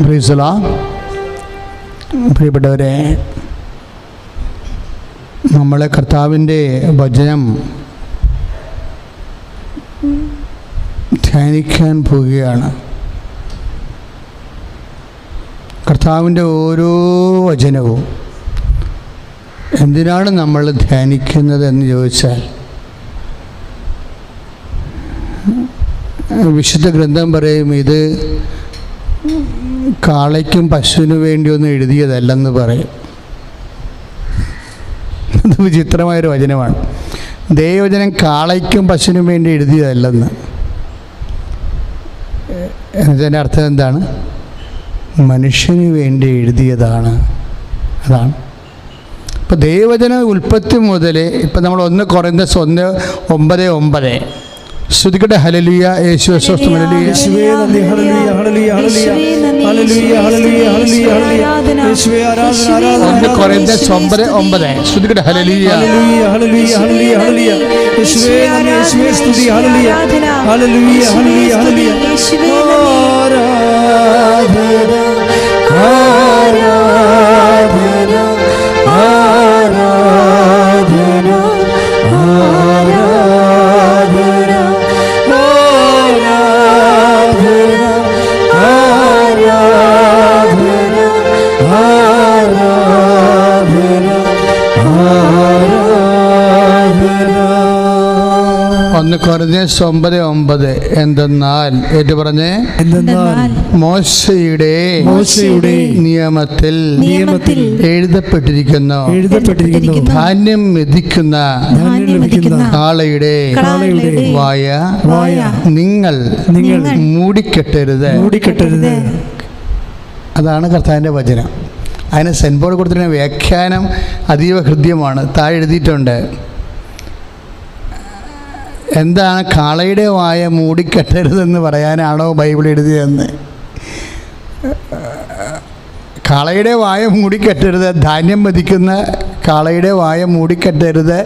Price the Lord. പ്രിയപ്പെട്ടവരെ, നമ്മളെ കർത്താവിൻ്റെ വചനം ധ്യാനിക്കാൻ പോവുകയാണ്. കർത്താവിൻ്റെ ഓരോ വചനവും എന്തിനാണ് നമ്മൾ ധ്യാനിക്കുന്നത് എന്ന് ചോദിച്ചാൽ, വിശുദ്ധ ഗ്രന്ഥം പറയും ഇത് കാളയ്ക്കും പശുവിനു വേണ്ടിയൊന്നും എഴുതിയതല്ലെന്ന് പറയും. അത് വിചിത്രമായൊരു വചനമാണ്. ദൈവവചനം കാളയ്ക്കും പശുവിനും വേണ്ടി എഴുതിയതല്ലെന്ന്. എന്നതിൻ്റെ അർത്ഥം എന്താണ്? മനുഷ്യന് വേണ്ടി എഴുതിയതാണ്. അതാണ്. ഇപ്പോൾ ദൈവവചന ഉൽപ്പത്തി മുതൽ ഇപ്പം നമ്മൾ 1 കൊറിന്തോസ് 1:9 സ്തുതിക്കട്ടെ. ഹല്ലേലൂയ. യേശുവേ സ്തോത്രം. ഹല്ലേലൂയ. യേശുവേ നന്ദി. ഹല്ലേലൂയ ഹല്ലേലൂയ ഹല്ലേലൂയ ഹല്ലേലൂയ ഹല്ലേലൂയ ഹല്ലേലൂയ ഹല്ലേലൂയ. യേശുവേ ആരാധന ആരാധന. 1 കൊരിന്ത്യർ 9:9 സ്തുതിക്കട്ടെ. ഹല്ലേലൂയ ഹല്ലേലൂയ ഹല്ലേലൂയ ഹല്ലേലൂയ ഹല്ലേലൂയ. യേശുവേ നന്ദി. യേശുവേ സ്തുതി. ഹല്ലേലൂയ ഹല്ലേലൂയ ഹല്ലേലൂയ ഹല്ലേലൂയ. ആരാധന ആരാധന ആരാധന കൊരിന്ത്യർ 9:9 എന്തെന്നാൽ ഏറ്റു പറഞ്ഞേ, എന്തെന്നാൽ മോശയുടെ നിയമത്തിൽ എഴുതപ്പെട്ടിരിക്കുന്നു ധാന്യം മെതിക്കുന്ന കാളയുടെ വായ നിങ്ങൾ മൂടിക്കെട്ടരുത്. അതാണ് കർത്താവിൻ്റെ വചനം. അതിന് സെൻപോൾ കൊടുത്തിരുന്ന വ്യാഖ്യാനം അതീവ ഹൃദ്യമാണ്. താഴെ എഴുതിയിട്ടുണ്ട്, എന്താണ് കാളയുടെ വായ മൂടിക്കെട്ടരുതെന്ന് പറയാനാണോ ബൈബിൾ എഴുതിയതെന്ന്? കാളയുടെ വായ മൂടിക്കെട്ടരുത്, ധാന്യം മതിക്കുന്ന കാളയുടെ വായ മൂടിക്കെട്ടരുത്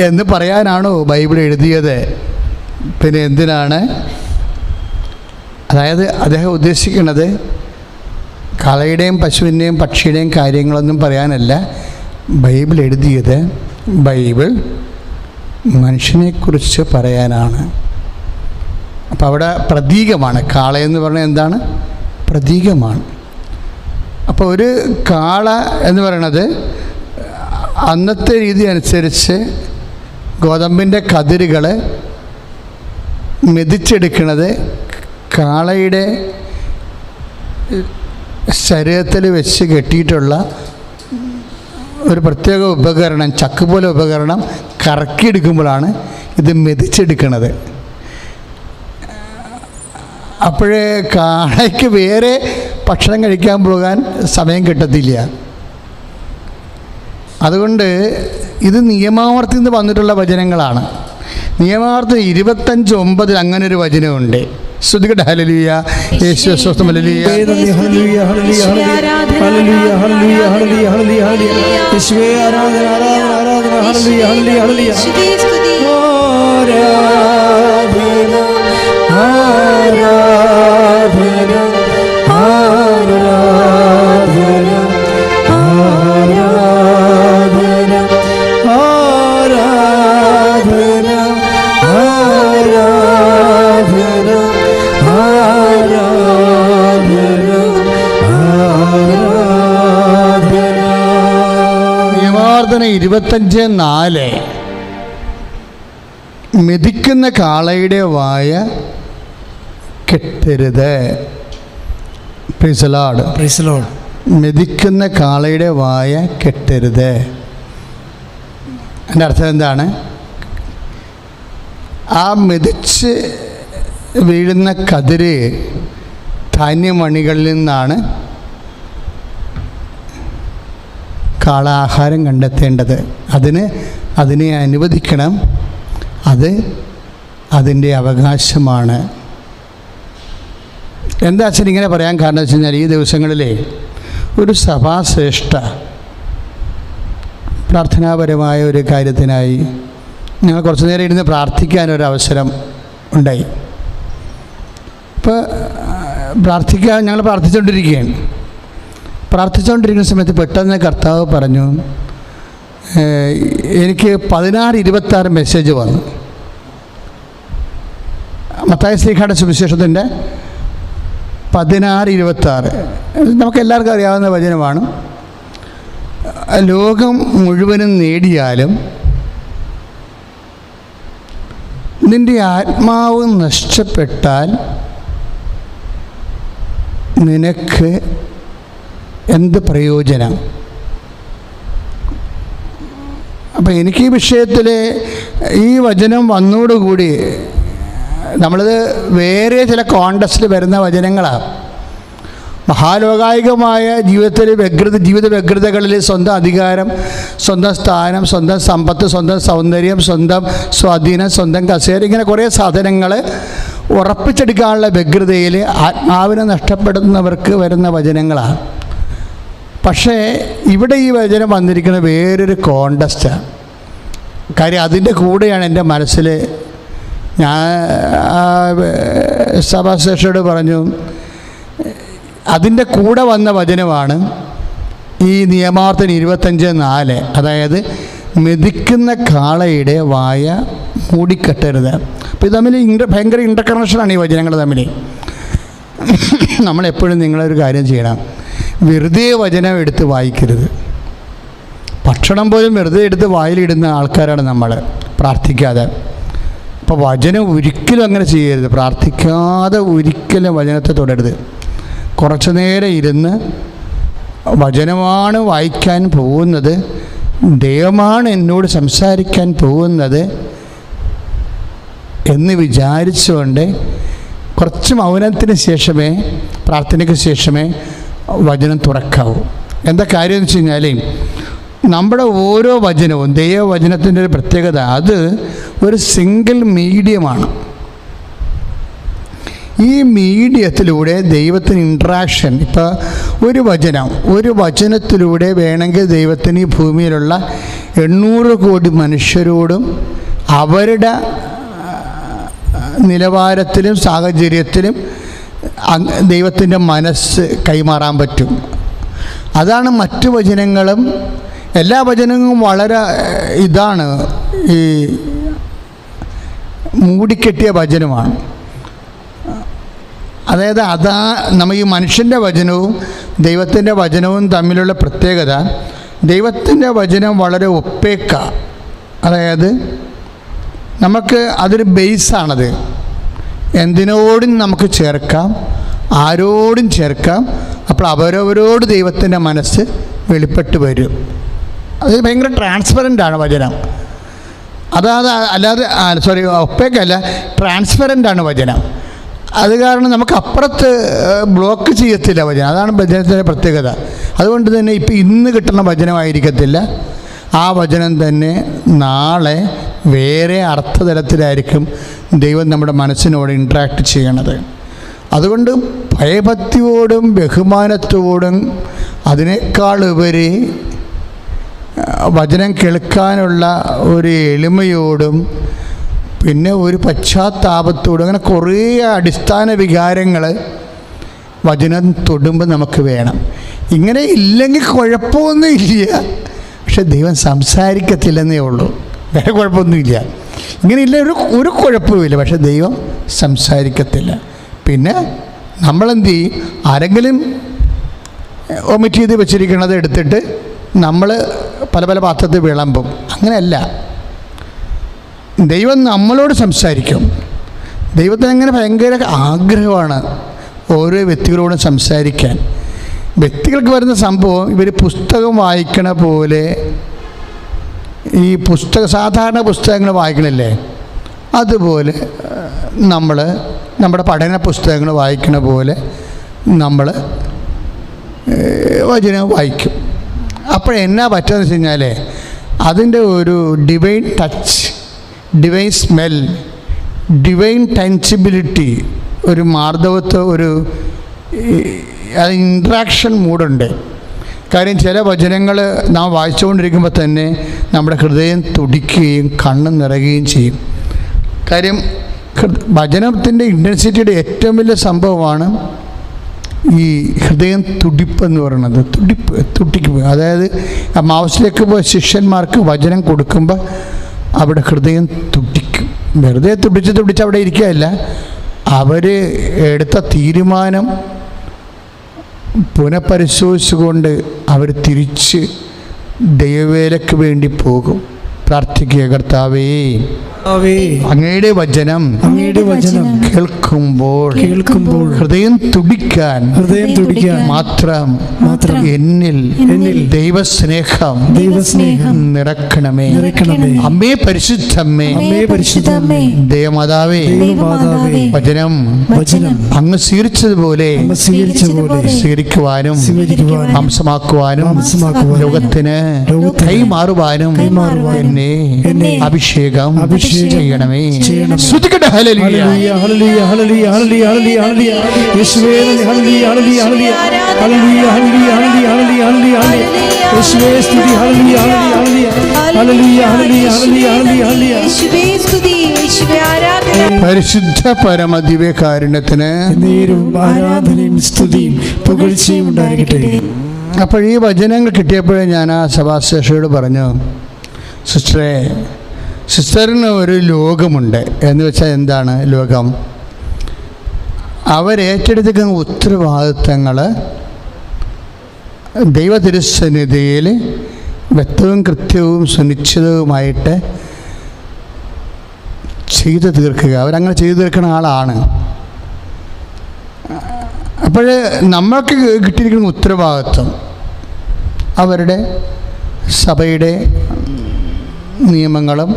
എന്ന് പറയാനാണോ ബൈബിൾ എഴുതിയത്? പിന്നെ എന്തിനാണ്? അതായത് അദ്ദേഹം ഉദ്ദേശിക്കുന്നത് കാളയുടെയും പശുവിൻ്റെയും പക്ഷിയുടെയും കാര്യങ്ങളൊന്നും പറയാനല്ല ബൈബിൾ എഴുതിയത്. ബൈബിൾ മനുഷ്യനെക്കുറിച്ച് പറയാനാണ്. അപ്പം അവിടെ പ്രതീകമാണ്. കാളയെന്ന് പറഞ്ഞാൽ എന്താണ്? പ്രതീകമാണ്. അപ്പോൾ ഒരു കാള എന്ന് പറയണത് അന്നത്തെ രീതി അനുസരിച്ച് ഗോതമ്പിൻ്റെ കതിരുകൾ മെതിച്ചെടുക്കുന്നത് കാളയുടെ ശരീരത്തിൽ വെച്ച് കെട്ടിയിട്ടുള്ള ഒരു പ്രത്യേക ഉപകരണം, ചക്ക് പോലെ ഉപകരണം കറക്കിയെടുക്കുമ്പോഴാണ് ഇത് മെതിച്ചെടുക്കുന്നത്. അപ്പോഴേ കാളയ്ക്ക് വേറെ ഭക്ഷണം കഴിക്കാൻ പോകാൻ സമയം കിട്ടത്തില്ല. അതുകൊണ്ട് ഇത് നിയമാവർത്തിൽ നിന്ന് വന്നിട്ടുള്ള വചനങ്ങളാണ്. നിയമാവർത്തി 25:9 അങ്ങനെ ഒരു വചനമുണ്ട്. സ്തുതിക്കട്ടെ. ഹല്ലേലൂയ. യേശുവേ സ്തോത്രം. ഹല്ലേലൂയ ഹല്ലേലൂയ ഹല്ലേലൂയ ഹല്ലേലൂയ ഹല്ലേലൂയ ഹല്ലേലൂയ ഹല്ലേലൂയ. യേശുവേ ആരാധന ആരാധന ആരാധന. ഹല്ലേലൂയ ഹല്ലേലൂയ ഹല്ലേലൂയ. ആരാധന ആരാധന ആരാധന ആരാധന ആരാധന ആരാധന ആരാധന. നിയമാവർത്തനം 25:4 മെതിക്കുന്ന കാളയുടെ വായ കെട്ടരുത്. Praise the lord. Praise the lord. മെതിക്കുന്ന കാളയുടെ വായ കെട്ടരുത്. അതിൻ്റെ അർത്ഥം എന്താണ്? ആ മെതിച്ച് വീഴുന്ന കതിര് ധാന്യമണികളിൽ നിന്നാണ് കാള ആഹാരം കണ്ടെത്തേണ്ടത്. അതിനെ അനുവദിക്കണം. അത് അതിൻ്റെ അവകാശമാണ്. എന്താ അച്ഛൻ ഇങ്ങനെ പറയാൻ കാരണം വെച്ച് കഴിഞ്ഞാൽ, ഈ ദിവസങ്ങളിലെ ഒരു സഭാശ്രേഷ്ഠ പ്രാർത്ഥനാപരമായ ഒരു കാര്യത്തിനായി ഞങ്ങൾ കുറച്ച് നേരം ഇരുന്ന് പ്രാർത്ഥിക്കാനൊരവസരം ഉണ്ടായി. ഇപ്പോൾ ഞങ്ങൾ പ്രാർത്ഥിച്ചുകൊണ്ടിരിക്കുന്ന സമയത്ത് പെട്ടെന്ന് കർത്താവ് പറഞ്ഞു, എനിക്ക് 16:26 മെസ്സേജ് വന്നു. മത്തായി ശ്ലീഹായുടെ സുവിശേഷത്തിൻ്റെ 16:26 നമുക്കെല്ലാവർക്കും അറിയാവുന്ന വചനമാണ്. ലോകം മുഴുവനും നേടിയാലും നിൻ്റെ ആത്മാവ് നഷ്ടപ്പെട്ടാൽ നിനക്ക് എന്ത് പ്രയോജനം? അപ്പം എനിക്ക് ഈ വിഷയത്തിൽ ഈ വചനം വന്നതോടുകൂടി, നമ്മളിത് വേറെ ചില കോണ്ടസ്റ്റിൽ വരുന്ന വചനങ്ങളാണ്. മഹാലോകായികമായ ജീവിത വ്യഗ്രതകളിൽ സ്വന്തം അധികാരം, സ്വന്തം സ്ഥാനം, സ്വന്തം സമ്പത്ത്, സ്വന്തം സൗന്ദര്യം, സ്വന്തം സ്വാധീനം, സ്വന്തം കസേര, ഇങ്ങനെ കുറേ സാധനങ്ങൾ ഉറപ്പിച്ചെടുക്കാനുള്ള വ്യഗ്രതയിൽ ആത്മാവിനെ നഷ്ടപ്പെടുന്നവർക്ക് വരുന്ന വചനങ്ങളാണ്. പക്ഷേ ഇവിടെ ഈ വചനം വന്നിരിക്കുന്ന വേറൊരു കോണ്ടസ്റ്റാണ്. കാര്യം അതിൻ്റെ കൂടെയാണ് എൻ്റെ മനസ്സിൽ, ഞാൻ സഭാശ്രേഷ്ഠയോട് പറഞ്ഞു, അതിൻ്റെ കൂടെ വന്ന വചനമാണ് ഈ നിയമാവർത്തനം 25:4. അതായത് മെതിക്കുന്ന കാളയുടെ വായ മൂടിക്കെട്ടരുത്. അപ്പോൾ ഇത് തമ്മിൽ ഭയങ്കര ഇൻ്റർ കണക്ഷനാണ് ഈ വചനങ്ങൾ തമ്മിൽ. നമ്മളെപ്പോഴും നിങ്ങളൊരു കാര്യം ചെയ്യണം, വെറുതെ വചനം എടുത്ത് വായിക്കരുത്. ഭക്ഷണം പോലും വെറുതെ എടുത്ത് വായിലിടുന്ന ആൾക്കാരാണ് നമ്മൾ, പ്രാർത്ഥിക്കാതെ. അപ്പോൾ വചനം ഒരിക്കലും അങ്ങനെ ചെയ്യരുത്. പ്രാർത്ഥിക്കാതെ ഒരിക്കലും വചനത്തെ തൊടരുത്. കുറച്ചു നേരം ഇരുന്ന് വചനമാണ് വായിക്കാൻ പോകുന്നത്, ദൈവമാണ് എന്നോട് സംസാരിക്കാൻ പോകുന്നത് എന്ന് വിചാരിച്ചുകൊണ്ട് കുറച്ച് മൗനത്തിന് ശേഷമേ, പ്രാർത്ഥനയ്ക്ക് ശേഷമേ വചനം തുറക്കാവൂ. എന്താ കാര്യം എന്ന് വെച്ച് കഴിഞ്ഞാൽ, നമ്മുടെ ഓരോ വചനവും, ദൈവവചനത്തിൻ്റെ ഒരു പ്രത്യേകത, അത് ഒരു സിംഗിൾ മീഡിയമാണ്. ഈ മീഡിയത്തിലൂടെ ദൈവത്തിന് ഇൻട്രാക്ഷൻ, ഇപ്പോൾ ഒരു വചനത്തിലൂടെ വേണമെങ്കിൽ ദൈവത്തിന് ഈ ഭൂമിയിലുള്ള 800 കോടി മനുഷ്യരോടും അവരുടെ നിലവാരത്തിലും സാഹചര്യത്തിലും ദൈവത്തിൻ്റെ മനസ്സ് കൈമാറാൻ പറ്റും. അതാണ് മറ്റു വചനങ്ങളും. എല്ലാ വചനങ്ങളും വളരെ ഇതാണ്, ഈ മൂടിക്കെട്ടിയ വചനമാണ്. അതായത് നമ്മൾ ഈ മനുഷ്യൻ്റെ വചനവും ദൈവത്തിൻ്റെ വചനവും തമ്മിലുള്ള പ്രത്യേകത, ദൈവത്തിൻ്റെ വചനം വളരെ ഒപ്പേക്ക, അതായത് നമുക്ക് അതൊരു ബേസാണത്. എന്തിനോടും നമുക്ക് ചേർക്കാം, ആരോടും ചേർക്കാം. അപ്പോൾ അവരവരോട് ദൈവത്തിൻ്റെ മനസ്സ് വെളിപ്പെട്ട് വരും. അത് ഭയങ്കര ട്രാൻസ്പെറൻ്റാണ് വചനം. അല്ലാതെ ഒപ്പേക്കല്ല, ട്രാൻസ്പെറൻ്റാണ് വചനം. അത് കാരണം നമുക്ക് അപ്പുറത്ത് ബ്ലോക്ക് ചെയ്യത്തില്ല വചനം. അതാണ് വചനത്തിൻ്റെ പ്രത്യേകത. അതുകൊണ്ട് തന്നെ ഇന്ന് കിട്ടുന്ന വചനമായിരിക്കത്തില്ല, ആ വചനം തന്നെ നാളെ വേറെ അർത്ഥതലത്തിലായിരിക്കും ദൈവം നമ്മുടെ മനസ്സിനോട് ഇൻട്രാക്ട് ചെയ്യണത്. അതുകൊണ്ട് ഭയഭക്തിയോടും ബഹുമാനത്തോടും അതിനേക്കാൾ ഉപരി വചനം കേൾക്കാനുള്ള ഒരു എളിമയോടും പിന്നെ ഒരു പശ്ചാത്താപത്തോടും, അങ്ങനെ കുറേ അടിസ്ഥാന വികാരങ്ങൾ വചനം തൊടുമ്പോൾ നമുക്ക് വേണം. ഇങ്ങനെ ഇല്ലെങ്കിൽ കുഴപ്പമൊന്നുമില്ല, പക്ഷെ ദൈവം സംസാരിക്കത്തില്ലെന്നേ ഉള്ളൂ, വേറെ കുഴപ്പമൊന്നുമില്ല. ഇങ്ങനെയില്ല, ഒരു കുഴപ്പമില്ല, പക്ഷെ ദൈവം സംസാരിക്കത്തില്ല. പിന്നെ നമ്മളെന്ത് ചെയ്യും, ആരെങ്കിലും ഒമിറ്റ് ചെയ്ത് വെച്ചിരിക്കുന്നത് എടുത്തിട്ട് നമ്മൾ പല പല പാത്രത്തിൽ വിളമ്പും. അങ്ങനെയല്ല, ദൈവം നമ്മളോട് സംസാരിക്കും. ദൈവത്തിന് അങ്ങനെ ഭയങ്കര ആഗ്രഹമാണ് ഓരോ വ്യക്തികളോടും സംസാരിക്കാൻ. വ്യക്തികൾക്ക് വരുന്ന സംഭവം, ഇവർ പുസ്തകം വായിക്കണ പോലെ, ഈ സാധാരണ പുസ്തകങ്ങൾ വായിക്കണില്ലേ, അതുപോലെ നമ്മുടെ പഠന പുസ്തകങ്ങൾ വായിക്കണ പോലെ നമ്മൾ വചനം വായിക്കും. അപ്പോഴെന്നാ പറ്റുമെന്ന് വെച്ച് കഴിഞ്ഞാൽ, അതിൻ്റെ ഒരു divine touch, divine smell, divine sensibility, ഒരു മാർദ്ദവത്വം, ഒരു ഇൻട്രാക്ഷൻ മൂടുണ്ട്. കാര്യം ചില വചനങ്ങൾ നാം വായിച്ചുകൊണ്ടിരിക്കുമ്പോൾ തന്നെ നമ്മുടെ ഹൃദയം തുടിക്കുകയും കണ്ണ് നിറയുകയും ചെയ്യും. കാര്യം വചനത്തിൻ്റെ ഇൻറ്റൻസിറ്റിയുടെ ഏറ്റവും വലിയ സംഭവമാണ് ഈ ഹൃദയം തുടിപ്പെന്ന് പറയുന്നത്, തുടിക്ക്. അതായത് ആ മാവസിലേക്ക് പോയ ശിഷ്യന്മാർക്ക് വചനം കൊടുക്കുമ്പോൾ അവിടെ ഹൃദയം തുടിക്കും. വെറുതെ തുടിച്ച് അവിടെ ഇരിക്കുകയല്ല, അവർ എടുത്ത തീരുമാനം പുനഃപരിശോധിച്ചുകൊണ്ട് അവർ തിരിച്ച് ദൈവവേലയ്ക്ക് വേണ്ടി പോകും. പ്രാർത്ഥിക്കുക, കർത്താവേ അങ്ങയുടെ വചനം കേൾക്കുമ്പോൾ ഹൃദയം തുടിക്കാൻ മാത്രം എന്നിൽ ദൈവസ്നേഹം നിറക്കണമേ. അമ്മേ പരിശുദ്ധമ്മേ, ദൈവമാതാവേ, വചനം അങ്ങ് സ്വീകരിച്ചതുപോലെ സ്വീകരിക്കുവാനും മാംസമാക്കുവാനും ലോകത്തിന് കൈമാറുവാനും എന്നെ അഭിഷേകം ചെയ്യണമേ. ശ്രുതിക്കട്ടെ, ഹല്ലേലൂയ, ഹല്ലേലൂയ, ഹല്ലേലൂയ, ഹല്ലേലൂയ, ഹല്ലേലൂയ, യേശുവേ ഹല്ലേലൂയ, ഹല്ലേലൂയ, ഹല്ലേലൂയ, ഹല്ലേലൂയ, ഹല്ലേലൂയ, ഹല്ലേലൂയ, ഹല്ലേലൂയ, യേശുവേ സ്തുതി, ഹല്ലേലൂയ, ഹല്ലേലൂയ, ഹല്ലേലൂയ, ഹല്ലേലൂയ, ഹല്ലേലൂയ, ഹല്ലേലൂയ, യേശുവേ സ്തുതി, യേശുവേ ആരാധന. പരിശുദ്ധ പരമദിവ്യകാരുണ്യത്തിന് നേരും ആരാധനയും സ്തുതിയും പുകഴ്ചയും ഉണ്ടായിരിക്കട്ടെ. അപ്പോൾ ഈ വചനങ്ങൾ കിട്ടിയപ്പോഴേ ഞാൻ ആ സഭാശേഷയോട് പറഞ്ഞു, സിസ്റ്ററിന് ഒരു ലോകമുണ്ട്. എന്ന് വെച്ചാൽ എന്താണ് ലോകം? അവരേറ്റെടുത്തിരിക്കുന്ന ഉത്തരവാദിത്തങ്ങൾ ദൈവ തിരുസന്നിധിയിൽ വ്യക്തവും കൃത്യവും സുനിശ്ചിതവുമായിട്ട് ചെയ്തു തീർക്കുക. അവരങ്ങനെ ചെയ്തു തീർക്കുന്ന ആളാണ്. അപ്പോൾ നമ്മൾക്ക് കിട്ടിയിരിക്കുന്ന ഉത്തരവാദിത്വം അവരുടെ സഭയുടെ നിയമങ്ങളും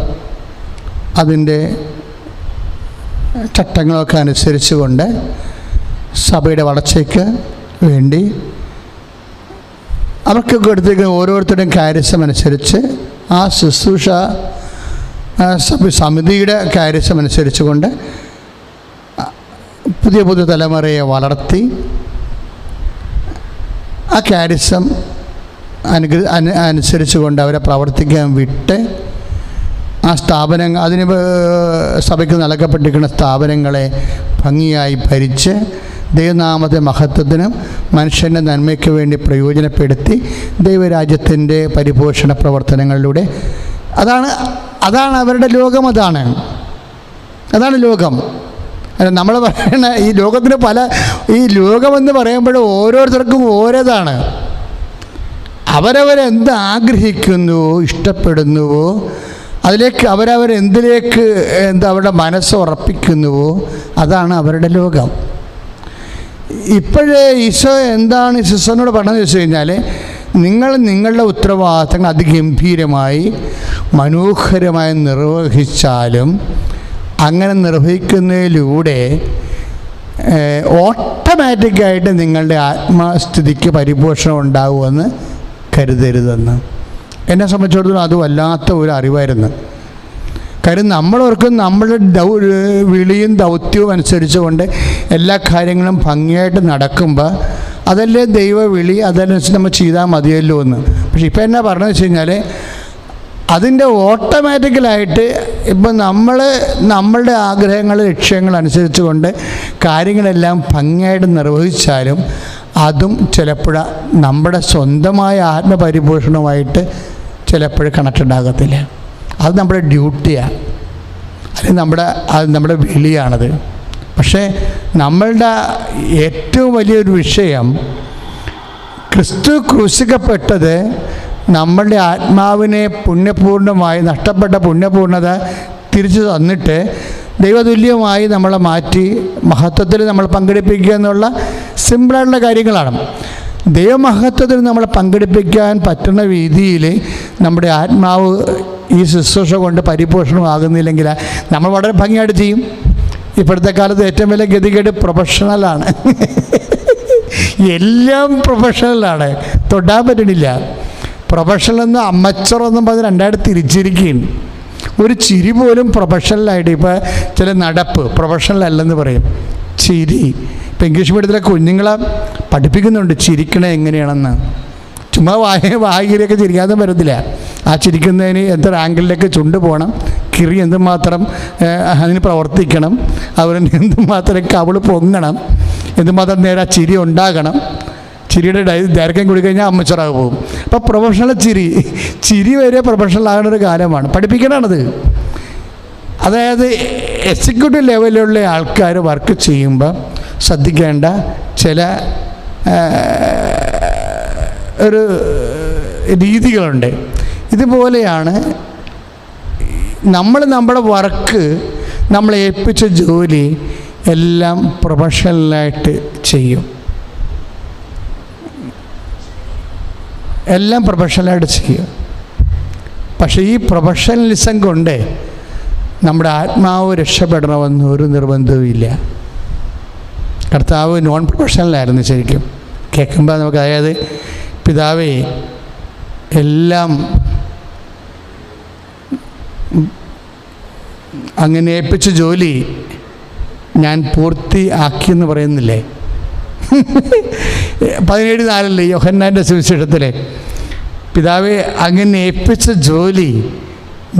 അതിൻ്റെ ചട്ടങ്ങളൊക്കെ അനുസരിച്ച് കൊണ്ട് സഭയുടെ വളർച്ചയ്ക്ക് വേണ്ടി അവർക്ക് കൊടുത്തിരിക്കുന്ന ഓരോരുത്തരുടെയും കാര്യസം അനുസരിച്ച് ആ ശുശ്രൂഷ സമിതിയുടെ കാര്യസം അനുസരിച്ച് കൊണ്ട് പുതിയ തലമുറയെ വളർത്തി ആ കാര്യസം അനുസരിച്ച് കൊണ്ട് അവരെ പ്രവർത്തിക്കാൻ വിട്ട് ആ സ്ഥാപനങ്ങൾ, അതിന് സഭയ്ക്ക് നൽകപ്പെട്ടിരിക്കുന്ന സ്ഥാപനങ്ങളെ ഭംഗിയായി ഭരിച്ച് ദൈവനാമത്തെ മഹത്വത്തിനും മനുഷ്യൻ്റെ നന്മയ്ക്ക് വേണ്ടി പ്രയോജനപ്പെടുത്തി ദൈവരാജ്യത്തിൻ്റെ പരിപോഷണ പ്രവർത്തനങ്ങളിലൂടെ അതാണ് അവരുടെ ലോകം. അതാണ് ലോകം. നമ്മൾ പറയുന്ന ഈ ലോകത്തിന് ഈ ലോകമെന്ന് പറയുമ്പോൾ ഓരോരുത്തർക്കും ഓരോതാണ്. അവരവരെന്ത് ആഗ്രഹിക്കുന്നുവോ ഇഷ്ടപ്പെടുന്നുവോ അതിലേക്ക് അവരവരെന്തിലേക്ക് അവരുടെ മനസ്സ് ഉറപ്പിക്കുന്നുവോ അതാണ് അവരുടെ ലോകം. ഇപ്പോഴേ ഈശോ എന്താണ് സിസ്റ്ററിനോട് പറഞ്ഞതെന്ന് വെച്ച് കഴിഞ്ഞാൽ, നിങ്ങളുടെ ഉത്തരവാദിത്തങ്ങൾ അതിഗംഭീരമായി മനോഹരമായി നിർവഹിച്ചാലും അങ്ങനെ നിർവഹിക്കുന്നതിലൂടെ ഓട്ടോമാറ്റിക്കായിട്ട് നിങ്ങളുടെ ആത്മസ്ഥിതിക്ക് പരിപോഷണം ഉണ്ടാകുമെന്ന് കരുതരുതെന്ന്. എന്നെ സംബന്ധിച്ചിടത്തോളം അത് വല്ലാത്ത ഒരു അറിവായിരുന്നു. കാര്യം നമ്മളോർക്കും നമ്മളുടെ വിളിയും ദൗത്യവും അനുസരിച്ച് കൊണ്ട് എല്ലാ കാര്യങ്ങളും ഭംഗിയായിട്ട് നടക്കുമ്പോൾ അതല്ലേ ദൈവ വിളി, അതനുസരിച്ച് നമ്മൾ ചെയ്താൽ മതിയല്ലോ എന്ന്. പക്ഷെ ഇപ്പം എന്നാ പറഞ്ഞതെന്ന് വെച്ച് കഴിഞ്ഞാൽ അതിൻ്റെ ഓട്ടോമാറ്റിക്കലായിട്ട് ഇപ്പം നമ്മളുടെ ആഗ്രഹങ്ങൾ ലക്ഷ്യങ്ങൾ അനുസരിച്ച് കൊണ്ട് കാര്യങ്ങളെല്ലാം ഭംഗിയായിട്ട് നിർവഹിച്ചാലും അതും ചിലപ്പോൾ നമ്മുടെ സ്വന്തമായ ആത്മപരിപോഷണവുമായിട്ട് ചിലപ്പോൾ കണക്റ്റഡ് ആകത്തില്ല. അത് നമ്മുടെ ഡ്യൂട്ടിയാണ്, അല്ലെങ്കിൽ നമ്മുടെ വിളിയാണത്. പക്ഷേ നമ്മളുടെ ഏറ്റവും വലിയൊരു വിഷയം, ക്രിസ്തു ക്രൂശിക്കപ്പെട്ടത് നമ്മളുടെ ആത്മാവിനെ പുണ്യപൂർണ്ണമായി നഷ്ടപ്പെട്ട പുണ്യപൂർണ്ണത തിരിച്ചു തന്നിട്ട് ദൈവതുല്യമായി നമ്മളെ മാറ്റി മഹത്വത്തിൽ നമ്മൾ പങ്കെടുപ്പിക്കുക എന്നുള്ള സിമ്പിളായിട്ടുള്ള കാര്യങ്ങളാണ്. ദൈവമഹത്വത്തിൽ നമ്മളെ പങ്കെടുപ്പിക്കാൻ പറ്റുന്ന രീതിയിൽ നമ്മുടെ ആത്മാവ് ഈ ശുശ്രൂഷ കൊണ്ട് പരിപോഷണമാകുന്നില്ലെങ്കിൽ നമ്മൾ വളരെ ഭംഗിയായിട്ട് ചെയ്യും. ഇപ്പോഴത്തെ കാലത്ത് ഏറ്റവും വലിയ ഗതികേട് പ്രൊഫഷണലാണ്. എല്ലാം പ്രൊഫഷണലാണ്, തൊടാൻ പറ്റണില്ല. പ്രൊഫഷണലെന്ന് അമച്ചറൊന്നും പറഞ്ഞ് രണ്ടായിട്ട് തിരിച്ചിരിക്കുകയാണ്. ഒരു ചിരി പോലും പ്രൊഫഷണലായിട്ട്, ഇപ്പോൾ ചില നടപ്പ് പ്രൊഫഷണൽ അല്ലെന്ന് പറയും. ചിരി ഇപ്പം ഇംഗ്ലീഷ് മീഡിയത്തിലെ കുഞ്ഞുങ്ങളെ പഠിപ്പിക്കുന്നുണ്ട് ചിരിക്കണേ എങ്ങനെയാണെന്ന്. ചുമ്മാ വായിലൊക്കെ ചിരിക്കാതെ വരത്തില്ല. ആ ചിരിക്കുന്നതിന് എത്ര ആംഗിളിലേക്ക് ചുണ്ട് പോകണം, കിറി എന്തുമാത്രം അതിന് പ്രവർത്തിക്കണം, അവരെ എന്തുമാത്രം കവിള് പൊങ്ങണം, എന്തുമാത്രം നേരം ആ ചിരി ഉണ്ടാകണം. ചിരിയുടെ ദൈർഘ്യം കൂടി കഴിഞ്ഞാൽ അമ്മച്ചറാകെ പോകും. അപ്പോൾ പ്രൊഫഷണൽ ചിരി വരെ പ്രൊഫഷണൽ ആകുന്ന ഒരു കാലമാണ്. പഠിപ്പിക്കണത്. അതായത് എക്സിക്യൂട്ടീവ് ലെവലിലുള്ള ആൾക്കാർ വർക്ക് ചെയ്യുമ്പോൾ ശ്രദ്ധിക്കേണ്ട ചില ഒരു രീതികളുണ്ട്. ഇതുപോലെയാണ് നമ്മുടെ വർക്ക്, നമ്മളെ ഏൽപ്പിച്ച ജോലി എല്ലാം പ്രൊഫഷണലായിട്ട് ചെയ്യും. എല്ലാം പ്രൊഫഷണലായിട്ട് ചെയ്യും. പക്ഷേ ഈ പ്രൊഫഷണലിസം കൊണ്ട് നമ്മുടെ ആത്മാവ് രക്ഷപ്പെടണമെന്ന് ഒരു നിർബന്ധവുമില്ല. കർത്താവ് നോൺ പ്രൊഫഷണലായിരുന്നു ശരിക്കും. കേൾക്കുമ്പോൾ നമുക്ക്, അതായത് പിതാവേ എല്ലാം അങ്ങനെ ഏൽപ്പിച്ച ജോലി ഞാൻ പൂർത്തിയാക്കിയെന്ന് പറയുന്നില്ലേ? 17:4 യോഹന്നാൻ്റെ സുവിശേഷത്തിലെ, പിതാവേ അങ്ങനെ ഏൽപ്പിച്ച ജോലി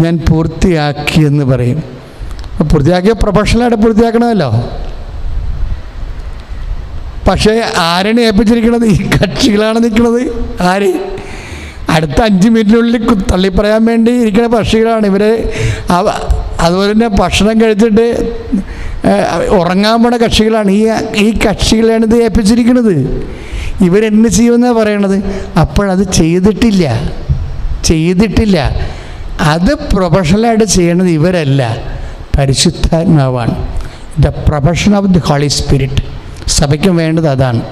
ഞാൻ പൂർത്തിയാക്കിയെന്ന് പറയും. അപ്പോൾ പൂർത്തിയാക്കിയ പ്രൊഫഷണലായിട്ട് പൂർത്തിയാക്കണമല്ലോ. പക്ഷേ ആരാണ് ഏൽപ്പിച്ചിരിക്കുന്നത്? ഈ കക്ഷികളാണ് നിൽക്കുന്നത്. ആര്? അടുത്ത 5 മിനിറ്റിനുള്ളിൽ തള്ളിപ്പറയാൻ വേണ്ടി ഇരിക്കുന്ന കക്ഷികളാണ് ഇവർ. അതുപോലെ തന്നെ ഭക്ഷണം കഴിച്ചിട്ട് ഉറങ്ങാൻ പോണ കക്ഷികളാണ് ഈ കക്ഷികളാണ് ഇത് ഏൽപ്പിച്ചിരിക്കുന്നത്. ഇവരെന്ത് ചെയ്യുമെന്നാണ് പറയണത്? അപ്പോഴത് ചെയ്തിട്ടില്ല. അത് പ്രൊഫഷണലായിട്ട് ചെയ്യണത് ഇവരല്ല, പരിശുദ്ധാത്മാവാണ്. The profession of the holy spirit. സഭയ്ക്കും വേണ്ടത് അതാണ്.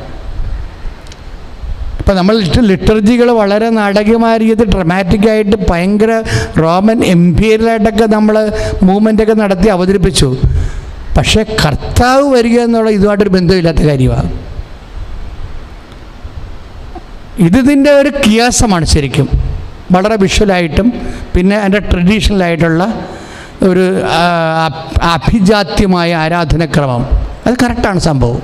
ഇപ്പം നമ്മൾ ലിറ്റർജികൾ വളരെ നാടകീയമായ രീതിയിൽ ഡ്രമാറ്റിക്കായിട്ട് ഭയങ്കര റോമൻ എംപീരിയലായിട്ടൊക്കെ നമ്മൾ മൂവ്മെൻ്റൊക്കെ നടത്തി അവതരിപ്പിച്ചു. പക്ഷേ കർത്താവ് വരിക എന്നുള്ള ഇതുമായിട്ടൊരു ബന്ധമില്ലാത്ത കാര്യമാണ്. ഇതിൻ്റെ ഒരു കിയാസമാണ് ശരിക്കും. വളരെ വിഷ്വലായിട്ടും പിന്നെ അതിൻ്റെ ട്രഡീഷണലായിട്ടുള്ള ഒരു അഭിജാത്യമായ ആരാധനക്രമം, അത് കറക്റ്റാണ് സംഭവം.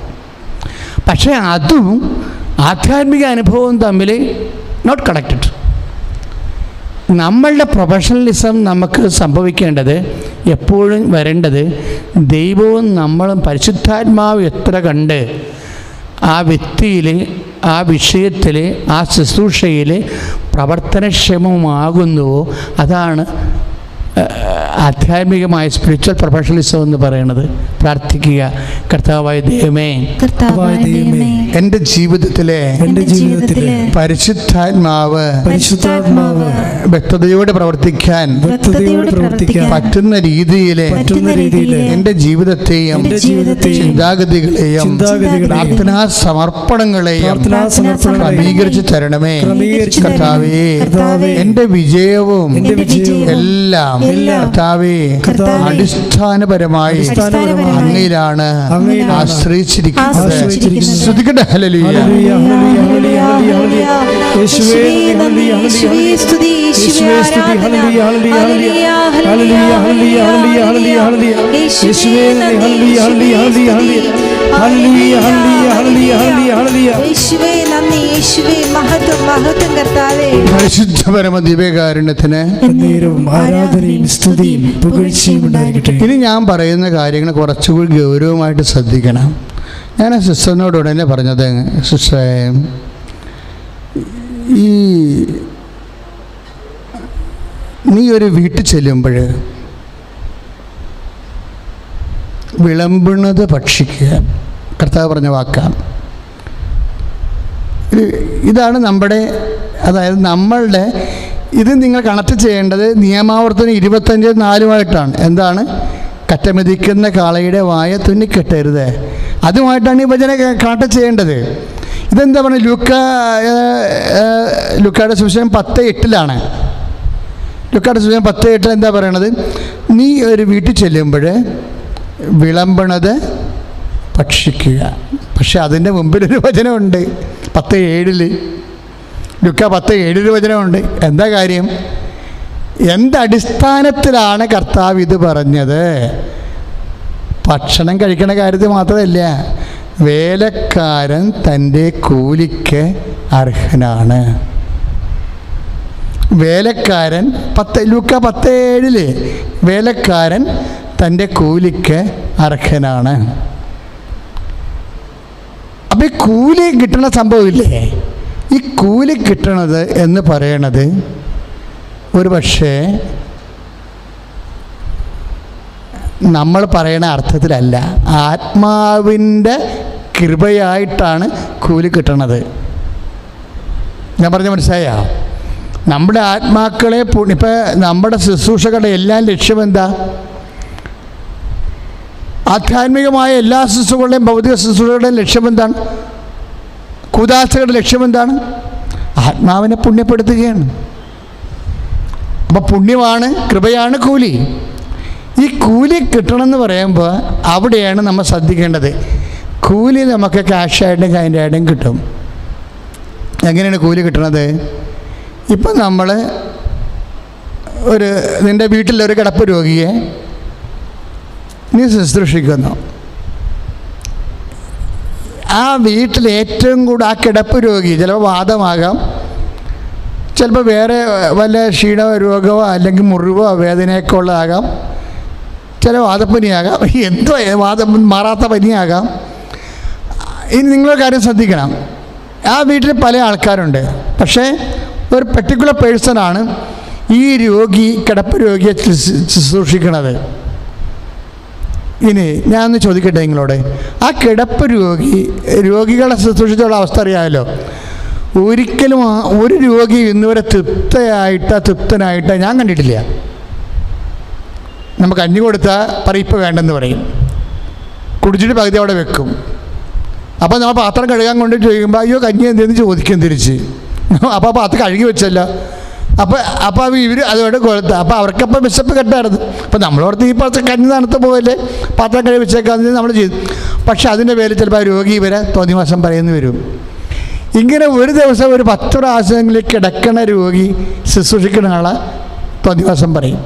പക്ഷേ അതും ആധ്യാത്മിക അനുഭവവും തമ്മിൽ നോട്ട് കണക്റ്റഡ്. നമ്മളുടെ പ്രൊഫഷണലിസം നമുക്ക് സംഭവിക്കേണ്ടത്, എപ്പോഴും വരേണ്ടത്, ദൈവവും നമ്മളും പരിശുദ്ധാത്മാവ് എത്ര കണ്ട് ആ വ്യക്തിയിൽ, ആ വിഷയത്തിൽ, ആ ശുശ്രൂഷയിൽ പ്രവർത്തനക്ഷമമാകുന്നുവോ അതാണ് ആധ്യാത്മികമായ സ്പിരിച്വൽ പ്രൊഫഷണലിസം എന്ന് പറയുന്നത്. പ്രാർത്ഥിക്കുക, കർത്താവായ ദൈവമേ, എൻ്റെ ജീവിതത്തിലെ പരിശുദ്ധാത്മാവ് വ്യക്തതയോടെ പ്രവർത്തിക്കാൻ പറ്റുന്ന രീതിയിൽ എൻ്റെ ജീവിതത്തെയും ചിന്താഗതികളെയും പ്രാർത്ഥനാ സമർപ്പണങ്ങളെയും ക്രമീകരിച്ച് തരണമേ കർത്താവേ. എൻ്റെ വിജയവും എല്ലാം കർത്താവേ അടിസ്ഥാനപരമായി അങ്ങയിലാണ് ആശ്രയിച്ചിരിക്കുന്നത്. ശ്രദ്ധിക്കട്ടെ. ഹല്ലേലൂയ. പരിശുദ്ധ പരമ ദിവ്യകാരുണ്യത്തിന് ആരാധനയും സ്തുതിയും പുകഴ്ചയും ഉണ്ടായിരിക്കട്ടെ. ഇനി ഞാൻ പറയുന്ന കാര്യങ്ങൾ കുറച്ചുകൂടി ഗൗരവമായിട്ട് ശ്രദ്ധിക്കണം. ഞാൻ ആ സിസ്റ്ററിനോട് ഉടനെ പറഞ്ഞത്, സിസ്റ്ററെ, നീ ഒരു വീട്ടിൽ ചെല്ലുമ്പോൾ വിളമ്പുന്നത് ഭക്ഷിക്കുക. കർത്താവ് പറഞ്ഞ വാക്കാണ്. ഇതാണ് നമ്മുടെ, അതായത് നമ്മളുടെ ഇത് നിങ്ങൾ കണക്ട് ചെയ്യേണ്ടത് നിയമാവർത്തനം 25:4 എന്താണ്? കറ്റമെതിക്കുന്ന കാളയുടെ വായ തുന്നിക്കെട്ടരുത്. അതുമായിട്ടാണ് ഈ വചനം കണക്ട് ചെയ്യേണ്ടത്. ഇതെന്താ പറയുക? ലുക്കായുടെ സുവിശേഷം 10:8 ലുക്കായുടെ സുവിശേഷം 10:8 എന്താ പറയണത്? നീ ഒരു വീട്ടിൽ ചെല്ലുമ്പോൾ വിളമ്പണത് ഭക്ഷിക്കുക. പക്ഷെ അതിൻ്റെ മുമ്പിലൊരു വചനമുണ്ട്, 10:7 ലുക്ക 10:7 വചനമുണ്ട്. എന്താ കാര്യം? എന്തടിസ്ഥാനത്തിലാണ് കർത്താവ് ഇത് പറഞ്ഞത്? ഭക്ഷണം കഴിക്കണ കാര്യത്തിൽ മാത്രമല്ല, വേലക്കാരൻ തൻ്റെ കൂലിക്ക് അർഹനാണ്. വേലക്കാരൻ ലുക്ക 10:7 വേലക്കാരൻ തൻ്റെ കൂലിക്ക് അർഹനാണ്. അപ്പം ഈ കൂലി കിട്ടുന്ന സംഭവമില്ലേ, ഈ കൂലി കിട്ടണത് എന്ന് പറയണത് ഒരു പക്ഷേ നമ്മൾ പറയണ അർത്ഥത്തിലല്ല, ആത്മാവിൻ്റെ കൃപയായിട്ടാണ് കൂലി കിട്ടണത്. ഞാൻ പറഞ്ഞ മനസ്സിലായോ? നമ്മുടെ ആത്മാക്കളെ ഇപ്പം നമ്മുടെ ശുശ്രൂഷകളുടെ എല്ലാം ലക്ഷ്യം എന്താ? ആധ്യാത്മികമായ എല്ലാ ശുശ്രൂഷകളുടെയും ഭൗതിക ശുശ്രൂഷകളുടെയും ലക്ഷ്യം എന്താണ്? കൂദാശകളുടെ ലക്ഷ്യം എന്താണ്? ആത്മാവിനെ പുണ്യപ്പെടുത്തുകയാണ്. അപ്പോൾ പുണ്യമാണ്, കൃപയാണ് കൂലി. ഈ കൂലി കിട്ടണമെന്ന് പറയുമ്പോൾ അവിടെയാണ് നമ്മൾ ശ്രദ്ധിക്കേണ്ടത്. കൂലി നമുക്ക് ക്യാഷായിട്ടും കൈൻഡായിട്ടും കിട്ടും. എങ്ങനെയാണ് കൂലി കിട്ടണത്? ഇപ്പം നമ്മൾ നിൻ്റെ വീട്ടിലൊരു കിടപ്പ് രോഗിയെ നീ ശുശ്രൂഷിക്കുന്നു. ആ വീട്ടിൽ ഏറ്റവും കൂടുതൽ ആ കിടപ്പ് രോഗി ചിലപ്പോൾ വാദമാകാം, ചിലപ്പോൾ വേറെ വല്ല ക്ഷീണ രോഗമോ അല്ലെങ്കിൽ മുറിവോ വേദനയൊക്കെ ഉള്ളതാകാം, ചില വാദപ്പനിയാകാം, എന്തോ വാദം മാറാത്ത പനിയാകാം. ഇനി നിങ്ങളൊരു കാര്യം ശ്രദ്ധിക്കണം, ആ വീട്ടിൽ പല ആൾക്കാരുണ്ട്, പക്ഷേ ഒരു പെർട്ടിക്കുലർ പേഴ്സണാണ് ഈ കിടപ്പ് രോഗിയെ ശുശ്രൂഷിക്കുന്നത്. ഇനി ഞാനൊന്ന് ചോദിക്കട്ടെ നിങ്ങളോട്, ആ കിടപ്പ് രോഗികളെ ശുശ്രൂഷിച്ചുള്ള അവസ്ഥ അറിയാമല്ലോ. ഒരിക്കലും ഒരു രോഗി ഇന്നുവരെ തൃപ്തനായിട്ട് ഞാൻ കണ്ടിട്ടില്ല. നമുക്ക് കഞ്ഞി കൊടുത്താൽ പറയിപ്പ് വേണ്ടെന്ന് പറയും, കുടിച്ചിട്ട് പകുതി അവിടെ വെക്കും. അപ്പോൾ നമ്മൾ പാത്രം കഴുകാൻ കൊണ്ട് ചോദിക്കുമ്പോൾ അയ്യോ കഞ്ഞി എന്തെന്ന് ചോദിക്കും തിരിച്ച്. അപ്പോൾ പാത്രം കഴുകി വെച്ചല്ലോ. അപ്പോൾ ഇവർ അതുകൊണ്ട് കൊടുത്ത, അപ്പോൾ അവർക്കപ്പോൾ വിശപ്പ് കെട്ടായിരുന്നു. അപ്പോൾ നമ്മളോടത്ത് ഈ പാത്രം കഞ്ഞി തണുത്ത് പോകല്ലേ, പാത്രം കഴുകി വെച്ചേക്കാന്ന് നമ്മൾ ചെയ്തു. പക്ഷെ അതിൻ്റെ പേരിൽ ചിലപ്പോൾ ആ രോഗി ഇവരെ തോന്നിവാസം പറയുന്നു വരും. ഇങ്ങനെ ഒരു ദിവസം ഒരു 10 പ്രാവശ്യങ്ങളിൽ കിടക്കണ രോഗി ശുശ്രൂഷിക്കുന്ന ആളെ തോന്നിവാസം പറയും.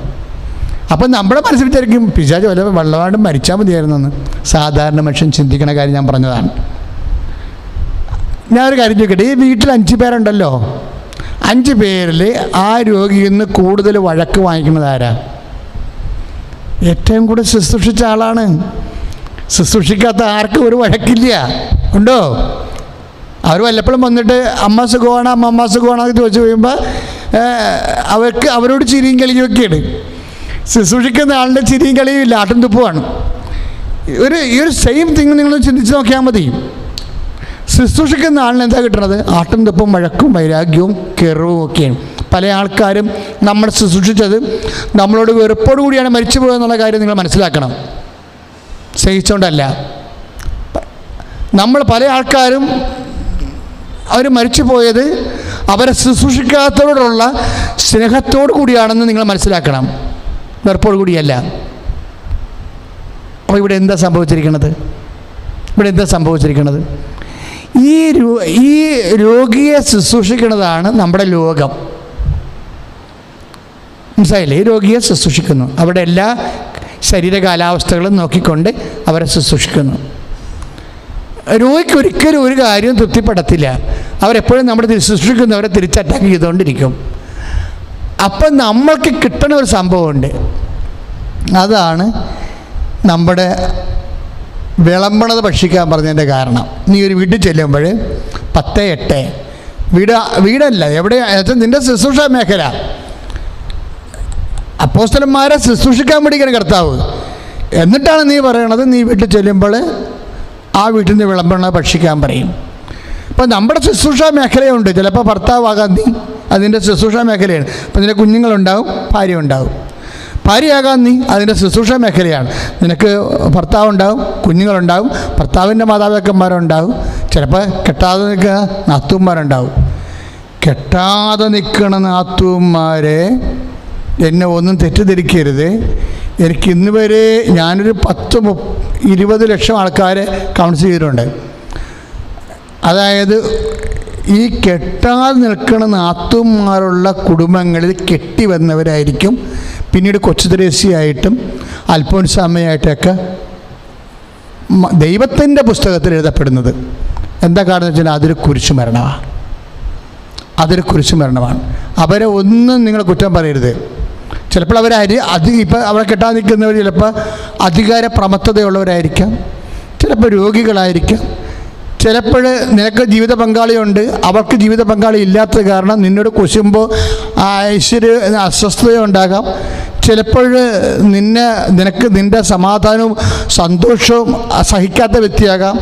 അപ്പം നമ്മുടെ മനസ്സിൽ വിചാരിക്കും പിശാച് വല്ല വെള്ളമാണ്ട് മരിച്ചാൽ മതിയായിരുന്നെന്ന്. സാധാരണ മനുഷ്യൻ ചിന്തിക്കണ കാര്യം ഞാൻ പറഞ്ഞതാണ്. ഞാനൊരു കാര്യം ചോദിക്കട്ടെ, ഈ വീട്ടിൽ 5 പേരുണ്ടല്ലോ, 5 പേരിൽ ആ രോഗിയിൽ നിന്ന് കൂടുതൽ വഴക്ക് വാങ്ങിക്കുന്നത് ആരാ? ഏറ്റവും കൂടുതൽ ശുശ്രൂഷിച്ച ആളാണ്. ശുശ്രൂഷിക്കാത്ത ആർക്കും ഒരു വഴക്കില്ല. ഉണ്ടോ? അവർ വല്ലപ്പോഴും വന്നിട്ട് അമ്മ സുഖമാണ് അമ്മ സുഖമാണെന്ന് ചോദിച്ചു കഴിയുമ്പോൾ അവരോട് ചിരിയും കളിയൊക്കെയാണ്. ശുശ്രൂഷിക്കുന്ന ആളുടെ ചിരിയും കളിയും ഇല്ല, ആട്ടും തുപ്പുമാണ്. ഈ ഒരു സെയിം തിങ് നിങ്ങൾ ചിന്തിച്ച് നോക്കിയാൽ മതി. ശുശ്രൂഷിക്കുന്ന ആളിന് എന്താ കിട്ടുന്നത്? ആട്ടും തുപ്പും വഴക്കും വൈരാഗ്യവും കെറുവും ഒക്കെയാണ്. പല ആൾക്കാരും നമ്മൾ ശുശ്രൂഷിച്ചത് നമ്മളോട് വെറുപ്പോടു കൂടിയാണ് മരിച്ചു പോയെന്നുള്ള കാര്യം നിങ്ങൾ മനസ്സിലാക്കണം. സ്നേഹിച്ചുകൊണ്ടല്ല. നമ്മൾ പല ആൾക്കാരും അവർ മരിച്ചു പോയത് അവരെ ശുശ്രൂഷിക്കാത്തവരോടുള്ള സ്നേഹത്തോടു കൂടിയാണെന്ന് നിങ്ങൾ മനസ്സിലാക്കണം, വെറുപ്പോടു കൂടിയല്ല. അപ്പോൾ ഇവിടെ എന്താ സംഭവിച്ചിരിക്കുന്നത്? ഈ രോഗിയെ ശുശ്രൂഷിക്കുന്നതാണ് നമ്മുടെ ലോകം. മനസ്സിലായില്ലേ? ഈ രോഗിയെ ശുശ്രൂഷിക്കുന്നു, അവിടെ എല്ലാ ശരീര കാലാവസ്ഥകളും നോക്കിക്കൊണ്ട് അവരെ ശുശ്രൂഷിക്കുന്നു. രോഗിക്ക് ഒരിക്കലും ഒരു കാര്യവും തൃപ്തിപ്പെടത്തില്ല. അവരെപ്പോഴും നമ്മുടെ ശുശ്രൂഷിക്കുന്നവരെ തിരിച്ചറ്റാക്ക് ചെയ്തുകൊണ്ടിരിക്കും. അപ്പം നമ്മൾക്ക് കിട്ടണ ഒരു സംഭവമുണ്ട്, അതാണ് നമ്മുടെ വിളമ്പണത് ഭക്ഷിക്കാൻ പറഞ്ഞതിൻ്റെ കാരണം. നീ ഒരു വീട്ടിൽ ചെല്ലുമ്പോൾ 10:8 വീടല്ല എവിടെ നിൻ്റെ ശുശ്രൂഷ മേഖല. അപ്പോസ്തലന്മാരെ ശുശ്രൂഷിക്കാൻ പഠിക്കണം കർത്താവ്. എന്നിട്ടാണ് നീ പറയണത് നീ വീട്ടിൽ ചെല്ലുമ്പോൾ ആ വീട്ടിൽ നിന്ന് വിളമ്പണ ഭക്ഷിക്കാൻ പറയും. അപ്പോൾ നമ്മുടെ ശുശ്രൂഷ മേഖലയുണ്ട്. ചിലപ്പോൾ ഭർത്താവാകാൻ നീ അതിൻ്റെ ശുശ്രൂഷ മേഖലയാണ്. അപ്പോൾ നിൻ്റെ കുഞ്ഞുങ്ങളുണ്ടാവും, ഭാര്യ ഉണ്ടാവും. ഭാര്യയാകാൻ നീ അതിൻ്റെ ശുശ്രൂഷ മേഖലയാണ്. നിനക്ക് ഭർത്താവുണ്ടാവും, കുഞ്ഞുങ്ങളുണ്ടാവും, ഭർത്താവിൻ്റെ മാതാപിതാക്കന്മാരുണ്ടാവും, ചിലപ്പോൾ കെട്ടാതെ നിൽക്കുന്ന നാത്തൂന്മാരുണ്ടാവും. കെട്ടാതെ നിൽക്കുന്ന നാത്തൂന്മാരെ എന്നെ ഒന്നും തെറ്റിദ്ധരിക്കരുത്. എനിക്ക് ഇന്ന് വരെ ഞാനൊരു 10-20 ലക്ഷം ആൾക്കാരെ കൗൺസിൽ ചെയ്തിട്ടുണ്ട്. അതായത് ഈ കെട്ടാതെ നിൽക്കുന്ന നാത്തൂന്മാരുള്ള കുടുംബങ്ങളിൽ കെട്ടി വന്നവരായിരിക്കും പിന്നീട് കൊച്ചു ത്രേസ്യയായിട്ടും അൽഫോൻസാമ്മയായിട്ടൊക്കെ ദൈവത്തിൻ്റെ പുസ്തകത്തിൽ എഴുതപ്പെടുന്നത്. എന്താ കാരണം വെച്ചാൽ അതൊരു കുരിശു മരണമാണ്. അവരെ ഒന്നും നിങ്ങൾ കുറ്റം പറയരുത്. ചിലപ്പോൾ ഇപ്പം അവരെ കെട്ടാൻ നിൽക്കുന്നവർ ചിലപ്പോൾ അധികാര പ്രമത്തതയുള്ളവരായിരിക്കാം, ചിലപ്പോൾ രോഗികളായിരിക്കാം, ചിലപ്പോൾ നിനക്ക് ജീവിത പങ്കാളിയുണ്ട്, അവർക്ക് ജീവിത പങ്കാളി ഇല്ലാത്തത് കാരണം നിന്നോട് കുശുമ്പോൾ അസ്വസ്ഥത ഉണ്ടാകാം. ചിലപ്പോൾ നിനക്ക് നിൻ്റെ സമാധാനവും സന്തോഷവും സഹിക്കാത്ത വ്യക്തിയാകാം.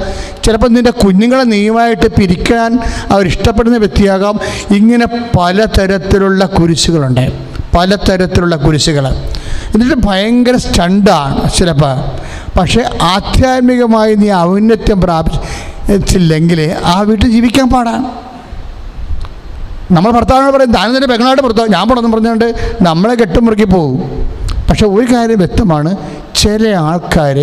ചിലപ്പോൾ നിൻ്റെ കുഞ്ഞുങ്ങളെ നീയുമായിട്ട് പിരിക്കാൻ അവരിഷ്ടപ്പെടുന്ന വ്യക്തിയാകാം. ഇങ്ങനെ പലതരത്തിലുള്ള കുരിശുകളുണ്ട്, പലതരത്തിലുള്ള കുരിശുകൾ. എന്നിട്ട് ഭയങ്കര സ്റ്റണ്ടാണ് ചിലപ്പോൾ. പക്ഷേ ആധ്യാത്മികമായി നീ ഔന്നത്യം പ്രാപിച്ചില്ലെങ്കിൽ ആ വീട്ടിൽ ജീവിക്കാൻ പാടാണ്. നമ്മൾ ഭർത്താവിനോട് പറയും താനും തന്നെ പെങ്ങളായിട്ട് പുറത്തോ ഞാൻ പുറത്തെന്ന് പറഞ്ഞുകൊണ്ട് നമ്മളെ കെട്ടുമുറുക്കി പോകും. പക്ഷെ ഒരു കാര്യം വ്യക്തമാണ്, ചില ആൾക്കാർ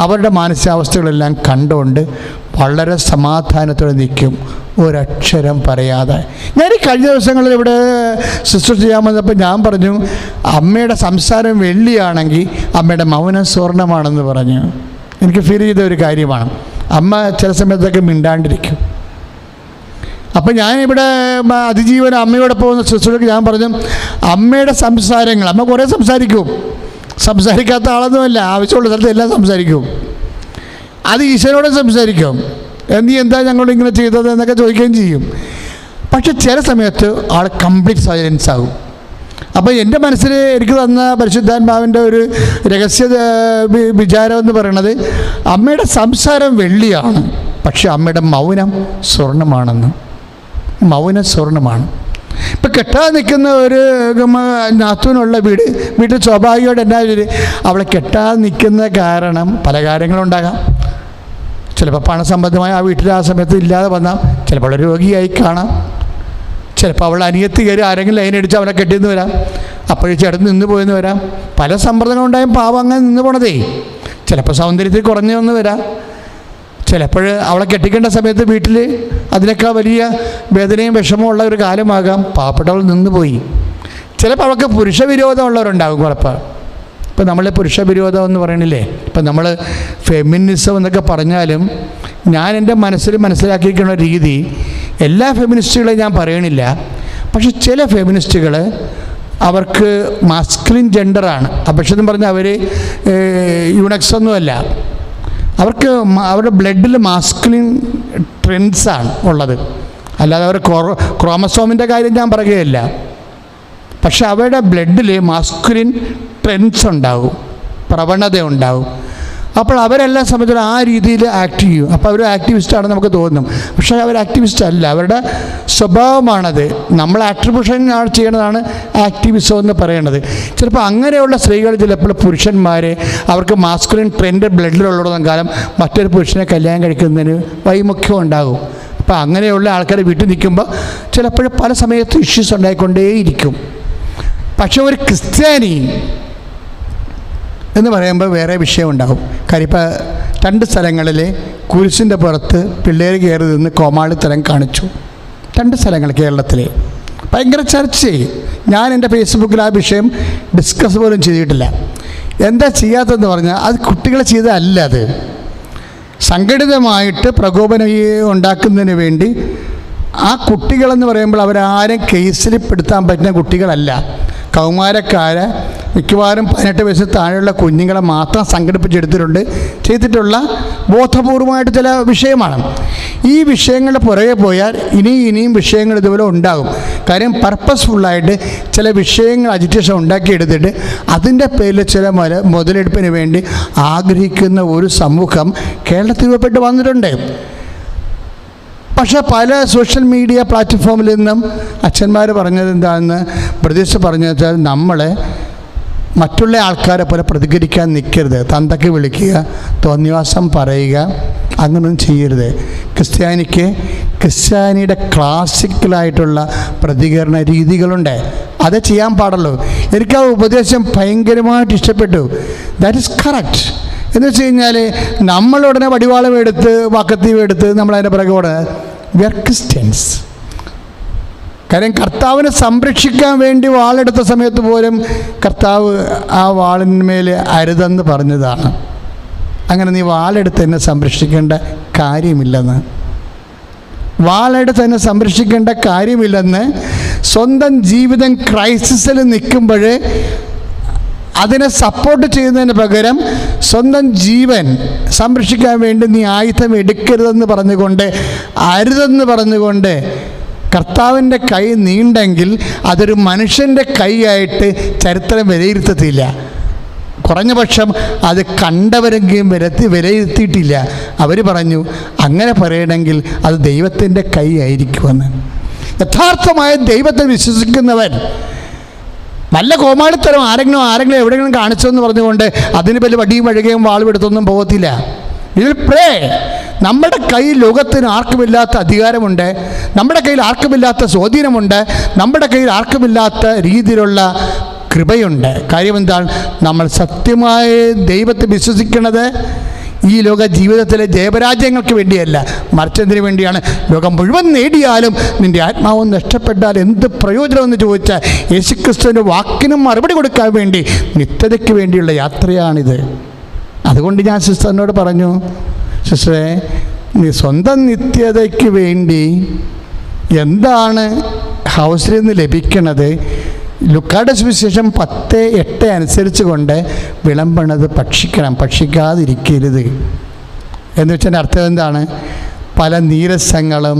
അവരുടെ മാനസികാവസ്ഥകളെല്ലാം കണ്ടുകൊണ്ട് വളരെ സമാധാനത്തോടെ നിൽക്കും, ഒരക്ഷരം പറയാതെ. ഞാൻ ഈ കഴിഞ്ഞ ദിവസങ്ങളിൽ ഇവിടെ ശുശ്രൂഷ ചെയ്യാൻ വന്നപ്പോൾ ഞാൻ പറഞ്ഞു, അമ്മയുടെ സംസാരം വെള്ളിയാണെങ്കിൽ അമ്മയുടെ മൗനം സ്വർണ്ണമാണെന്ന് പറഞ്ഞു. എനിക്ക് ഫീൽ ചെയ്ത ഒരു കാര്യമാണ്. അമ്മ ചില സമയത്തൊക്കെ മിണ്ടാണ്ടിരിക്കും. അപ്പം ഞാനിവിടെ അതിജീവനം അമ്മയോടെ പോകുന്ന ശുശ്രൂഷയ്ക്ക് ഞാൻ പറഞ്ഞു, അമ്മയുടെ സംസാരങ്ങൾ, അമ്മ കുറേ സംസാരിക്കും, സംസാരിക്കാത്ത ആളൊന്നുമല്ല, ആവശ്യമുള്ള സ്ഥലത്ത് എല്ലാം സംസാരിക്കും. അത് ഈശ്വരനോടും സംസാരിക്കും, നീ എന്താ ഞങ്ങളോട് ഇങ്ങനെ ചെയ്തത് എന്നൊക്കെ ചോദിക്കുകയും ചെയ്യും. പക്ഷെ ചില സമയത്ത് ആൾ കംപ്ലീറ്റ് സൈലൻസ് ആകും. അപ്പോൾ എൻ്റെ മനസ്സിൽ എനിക്ക് തന്ന പരിശുദ്ധാത്മാവിൻ്റെ ഒരു രഹസ്യ വിചാരം എന്ന് പറയുന്നത്, അമ്മയുടെ സംസാരം വെള്ളിയാണ്, പക്ഷെ അമ്മയുടെ മൗനം സ്വർണ്ണമാണെന്ന്. മൗനം സ്വർണ്ണമാണ്. ഇപ്പം കെട്ടാൻ നിൽക്കുന്ന ഒരു നാത്തൂനുള്ള വീട്ടിൽ സ്വാഭാവികമായിട്ട് എന്നാ അവളെ കെട്ടാൻ നിൽക്കുന്ന കാരണം പല കാര്യങ്ങളുണ്ടാകാം. ചിലപ്പോൾ പണസംബന്ധമായ ആ വീട്ടിൽ ആ സമയത്ത് ഇല്ലാതെ വന്നാൽ ചിലപ്പോൾ രോഗിയായി കാണാം. ചിലപ്പോൾ അവൾ അനിയത്തി കയറി ആരെങ്കിലും ലൈനടിച്ച് അവളെ കെട്ടിന്ന് വരാം, അപ്പോഴും ചേട്ടൻ നിന്ന് പോയെന്ന് വരാം. പല സമ്മർദ്ദങ്ങളുണ്ടായും പാവം അങ്ങനെ നിന്ന് പോണതേ. ചിലപ്പോൾ സൗന്ദര്യത്തിൽ കുറഞ്ഞു വന്ന് വരാം. ചിലപ്പോൾ അവളെ കെട്ടിക്കേണ്ട സമയത്ത് വീട്ടിൽ അതിനേക്കാൾ വലിയ വേദനയും വിഷമവും ഉള്ള ഒരു കാലമാകാം, പാവപ്പെട്ടവൾ നിന്നുപോയി. ചിലപ്പോൾ അവൾക്ക് പുരുഷവിരോധമുള്ളവരുണ്ടാകും കുഴപ്പം. ഇപ്പം നമ്മൾ പുരുഷവിരോധം എന്ന് പറയണില്ലേ, ഇപ്പം നമ്മൾ ഫെമിനിസം എന്നൊക്കെ പറഞ്ഞാലും ഞാൻ എൻ്റെ മനസ്സിൽ മനസ്സിലാക്കിയിരിക്കുന്ന രീതി, എല്ലാ ഫെമിനിസ്റ്റുകളെയും ഞാൻ പറയണില്ല. പക്ഷെ ചില ഫെമിനിസ്റ്റുകൾ അവർക്ക് മാസ്കുലിൻ ജെൻഡറാണ്, അപേക്ഷെന്ന് പറഞ്ഞാൽ അവർ യൂണക്സ് ഒന്നുമല്ല. അവർക്ക് അവരുടെ ബ്ലഡിൽ മാസ്കുലിൻ ട്രെൻഡ്സാണ് ഉള്ളത്, അല്ലാതെ അവർ ക്രോമസോമിൻ്റെ കാര്യം ഞാൻ പറയുകയല്ല. പക്ഷെ അവരുടെ ബ്ലഡിൽ മാസ്കുലിൻ ട്രെൻഡ്സ് ഉണ്ടാവും, പ്രവണത ഉണ്ടാവും. അപ്പോൾ അവരെല്ലാം സംബന്ധിച്ച് ആ രീതിയിൽ ആക്ട് ചെയ്യും. അപ്പോൾ അവർ ആക്ടിവിസ്റ്റാണെന്ന് നമുക്ക് തോന്നും, പക്ഷേ അവർ ആക്ടിവിസ്റ്റ് അല്ല, അവരുടെ സ്വഭാവമാണത്. നമ്മൾ ആട്രിബ്യൂഷൻ ചെയ്യണതാണ് ആക്ടിവിസം എന്ന് പറയുന്നത്. ചിലപ്പോൾ അങ്ങനെയുള്ള സ്ത്രീകൾ ചിലപ്പോൾ പുരുഷന്മാരെ അവർക്ക് മാസ്കുലിൻ ട്രെൻഡ് ബ്ലഡിലുള്ളിടത്തോളം കാലം മറ്റൊരു പുരുഷനെ കല്യാണം കഴിക്കുന്നതിന് വൈമുഖ്യം ഉണ്ടാകും. അപ്പോൾ അങ്ങനെയുള്ള ആൾക്കാർ വീട്ടിൽ നിൽക്കുമ്പോൾ ചിലപ്പോൾ പല സമയത്ത് ഇഷ്യൂസ് ഉണ്ടായിക്കൊണ്ടേയിരിക്കും. പക്ഷെ ഒരു ക്രിസ്ത്യാനി എന്ന് പറയുമ്പോൾ വേറെ വിഷയമുണ്ടാകും. കാര്യം ഇപ്പോൾ 2 സ്ഥലങ്ങളിൽ കുരിശിൻ്റെ പുറത്ത് പിള്ളേർ കയറി നിന്ന് കോമാളിത്തരം കാണിച്ചു. 2 സ്ഥലങ്ങൾ കേരളത്തിൽ ഭയങ്കര ചർച്ചയായി. ഞാൻ എൻ്റെ ഫേസ്ബുക്കിൽ ആ വിഷയം ഡിസ്കസ് പോലും ചെയ്തിട്ടില്ല. എന്താ ചെയ്യാത്തതെന്ന് പറഞ്ഞാൽ അത് കുട്ടികൾ ചെയ്തതല്ല, അത് സംഘടിതമായിട്ട് പ്രകോപനം ഉണ്ടാക്കുന്നതിന് വേണ്ടി. ആ കുട്ടികളെന്ന് പറയുമ്പോൾ അവരാരും കേസിൽ പെടുത്താൻ പറ്റുന്ന കുട്ടികളല്ല. കൗമാരക്കാരെ മിക്കവാറും 18 വയസ്സിൽ താഴെയുള്ള കുഞ്ഞുങ്ങളെ മാത്രം സംഘടിപ്പിച്ചെടുത്തിട്ടുണ്ട് ചെയ്തിട്ടുള്ള ബോധപൂർവമായിട്ട് ചില വിഷയമാണ്. ഈ വിഷയങ്ങളുടെ പുറകെ പോയാൽ ഇനിയും വിഷയങ്ങൾ ഇതുപോലെ ഉണ്ടാകും. കാര്യം പർപ്പസ്ഫുള്ളായിട്ട് ചില വിഷയങ്ങൾ അജിറ്റേഷൻ ഉണ്ടാക്കിയെടുത്തിട്ട് അതിൻ്റെ പേരിൽ ചില മുതലെടുപ്പിന് വേണ്ടി ആഗ്രഹിക്കുന്ന ഒരു സമൂഹം കേരളത്തിൽ രൂപപ്പെട്ട് വന്നിട്ടുണ്ട്. പക്ഷേ പല സോഷ്യൽ മീഡിയ പ്ലാറ്റ്ഫോമിൽ നിന്നും അച്ഛന്മാർ പറഞ്ഞത് എന്താണെന്ന് പ്രതീക്ഷ പറഞ്ഞു വെച്ചാൽ, നമ്മളെ മറ്റുള്ള ആൾക്കാരെ പോലെ പ്രതികരിക്കാൻ നിൽക്കരുത്, തന്തയ്ക്ക് വിളിക്കുക, തോന്നിവാസം പറയുക, അങ്ങനൊന്നും ചെയ്യരുത്. ക്രിസ്ത്യാനിയുടെ ക്ലാസിക്കലായിട്ടുള്ള പ്രതികരണ രീതികളുണ്ട്, അത് ചെയ്യാൻ പാടുള്ളൂ. എനിക്ക് ആ ഉപദേശം ഭയങ്കരമായിട്ട് ഇഷ്ടപ്പെട്ടു. That is correct. എന്ന് വെച്ച് കഴിഞ്ഞാൽ നമ്മളുടനെ വടിവാളം എടുത്ത് വാക്കത്തീവ് എടുത്ത് നമ്മളതിൻ്റെ പിറകെ വി ആർ ക്രിസ്ത്യൻസ്. കാര്യം കർത്താവിനെ സംരക്ഷിക്കാൻ വേണ്ടി വാളെടുത്ത സമയത്ത് പോലും കർത്താവ് ആ വാളിന്മേൽ അരുതെന്ന് പറഞ്ഞതാണ്. അങ്ങനെ നീ വാളെടുത്ത് എന്നെ സംരക്ഷിക്കേണ്ട കാര്യമില്ലെന്ന്, വാളെടുത്ത് എന്നെ സംരക്ഷിക്കേണ്ട കാര്യമില്ലെന്ന് സ്വന്തം ജീവിതം ക്രൈസിസിൽ നിൽക്കുമ്പോൾ അതിനെ സപ്പോർട്ട് ചെയ്യുന്നതിന് പകരം സ്വന്തം ജീവൻ സംരക്ഷിക്കാൻ വേണ്ടി നീ ആയുധം എടുക്കരുതെന്ന് പറഞ്ഞുകൊണ്ട്, അരുതെന്ന് പറഞ്ഞുകൊണ്ട് കർത്താവിൻ്റെ കൈ നീണ്ടെങ്കിൽ അതൊരു മനുഷ്യൻ്റെ കൈയായിട്ട് ചരിത്രം വിലയിരുത്തത്തില്ല. കുറഞ്ഞ പക്ഷം അത് കണ്ടവരെങ്കിലും വിലയിരുത്തിയിട്ടില്ല. അവർ പറഞ്ഞു അങ്ങനെ പറയണമെങ്കിൽ അത് ദൈവത്തിൻ്റെ കൈ ആയിരിക്കുമെന്ന്. യഥാർത്ഥമായ ദൈവത്തെ വിശ്വസിക്കുന്നവൻ നല്ല കോമാളിത്തരം ആരെങ്കിലും എവിടെയെങ്കിലും കാണിച്ചെന്ന് പറഞ്ഞുകൊണ്ട് അതിന് വലിയ വടിയും വഴുകയും വാളും എടുത്തൊന്നും പോകത്തില്ല. ഇതിൽ പ്രേ. നമ്മുടെ കയ്യിൽ ലോകത്തിന് ആർക്കുമില്ലാത്ത അധികാരമുണ്ട്, നമ്മുടെ കയ്യിൽ ആർക്കുമില്ലാത്ത സ്വാധീനമുണ്ട്, നമ്മുടെ കയ്യിൽ ആർക്കുമില്ലാത്ത രീതിയിലുള്ള കൃപയുണ്ട്. കാര്യം എന്താണ്? നമ്മൾ സത്യമായ ദൈവത്തെ വിശ്വസിക്കുന്നത് ഈ ലോക ജീവിതത്തിലെ ജയപരാജയങ്ങൾക്ക് വേണ്ടിയല്ല, മറിച്ചതിന് വേണ്ടിയാണ്. ലോകം മുഴുവൻ നേടിയാലും നിൻ്റെ ആത്മാവ് നഷ്ടപ്പെട്ടാൽ എന്ത് പ്രയോജനമെന്ന് ചോദിച്ചാൽ യേശുക്രിസ്തുവിൻ്റെ വാക്കിനും മറുപടി കൊടുക്കാൻ വേണ്ടി നിത്യതയ്ക്ക് വേണ്ടിയുള്ള യാത്രയാണിത്. അതുകൊണ്ട് ഞാൻ സിസ്റ്ററിനോട് പറഞ്ഞു, സിസ്റ്ററെ, നീ സ്വന്തം നിത്യതയ്ക്ക് വേണ്ടി എന്താണ് ഹൗസിൽ നിന്ന് ലഭിക്കണത്? ലൂക്കായുടെ സുവിശേഷം 10:8 അനുസരിച്ച് കൊണ്ട് വിളമ്പണത് ഭക്ഷിക്കണം, ഭക്ഷിക്കാതിരിക്കരുത് എന്ന് വെച്ചാൽ അർത്ഥം എന്താണ്? പല നീരസങ്ങളും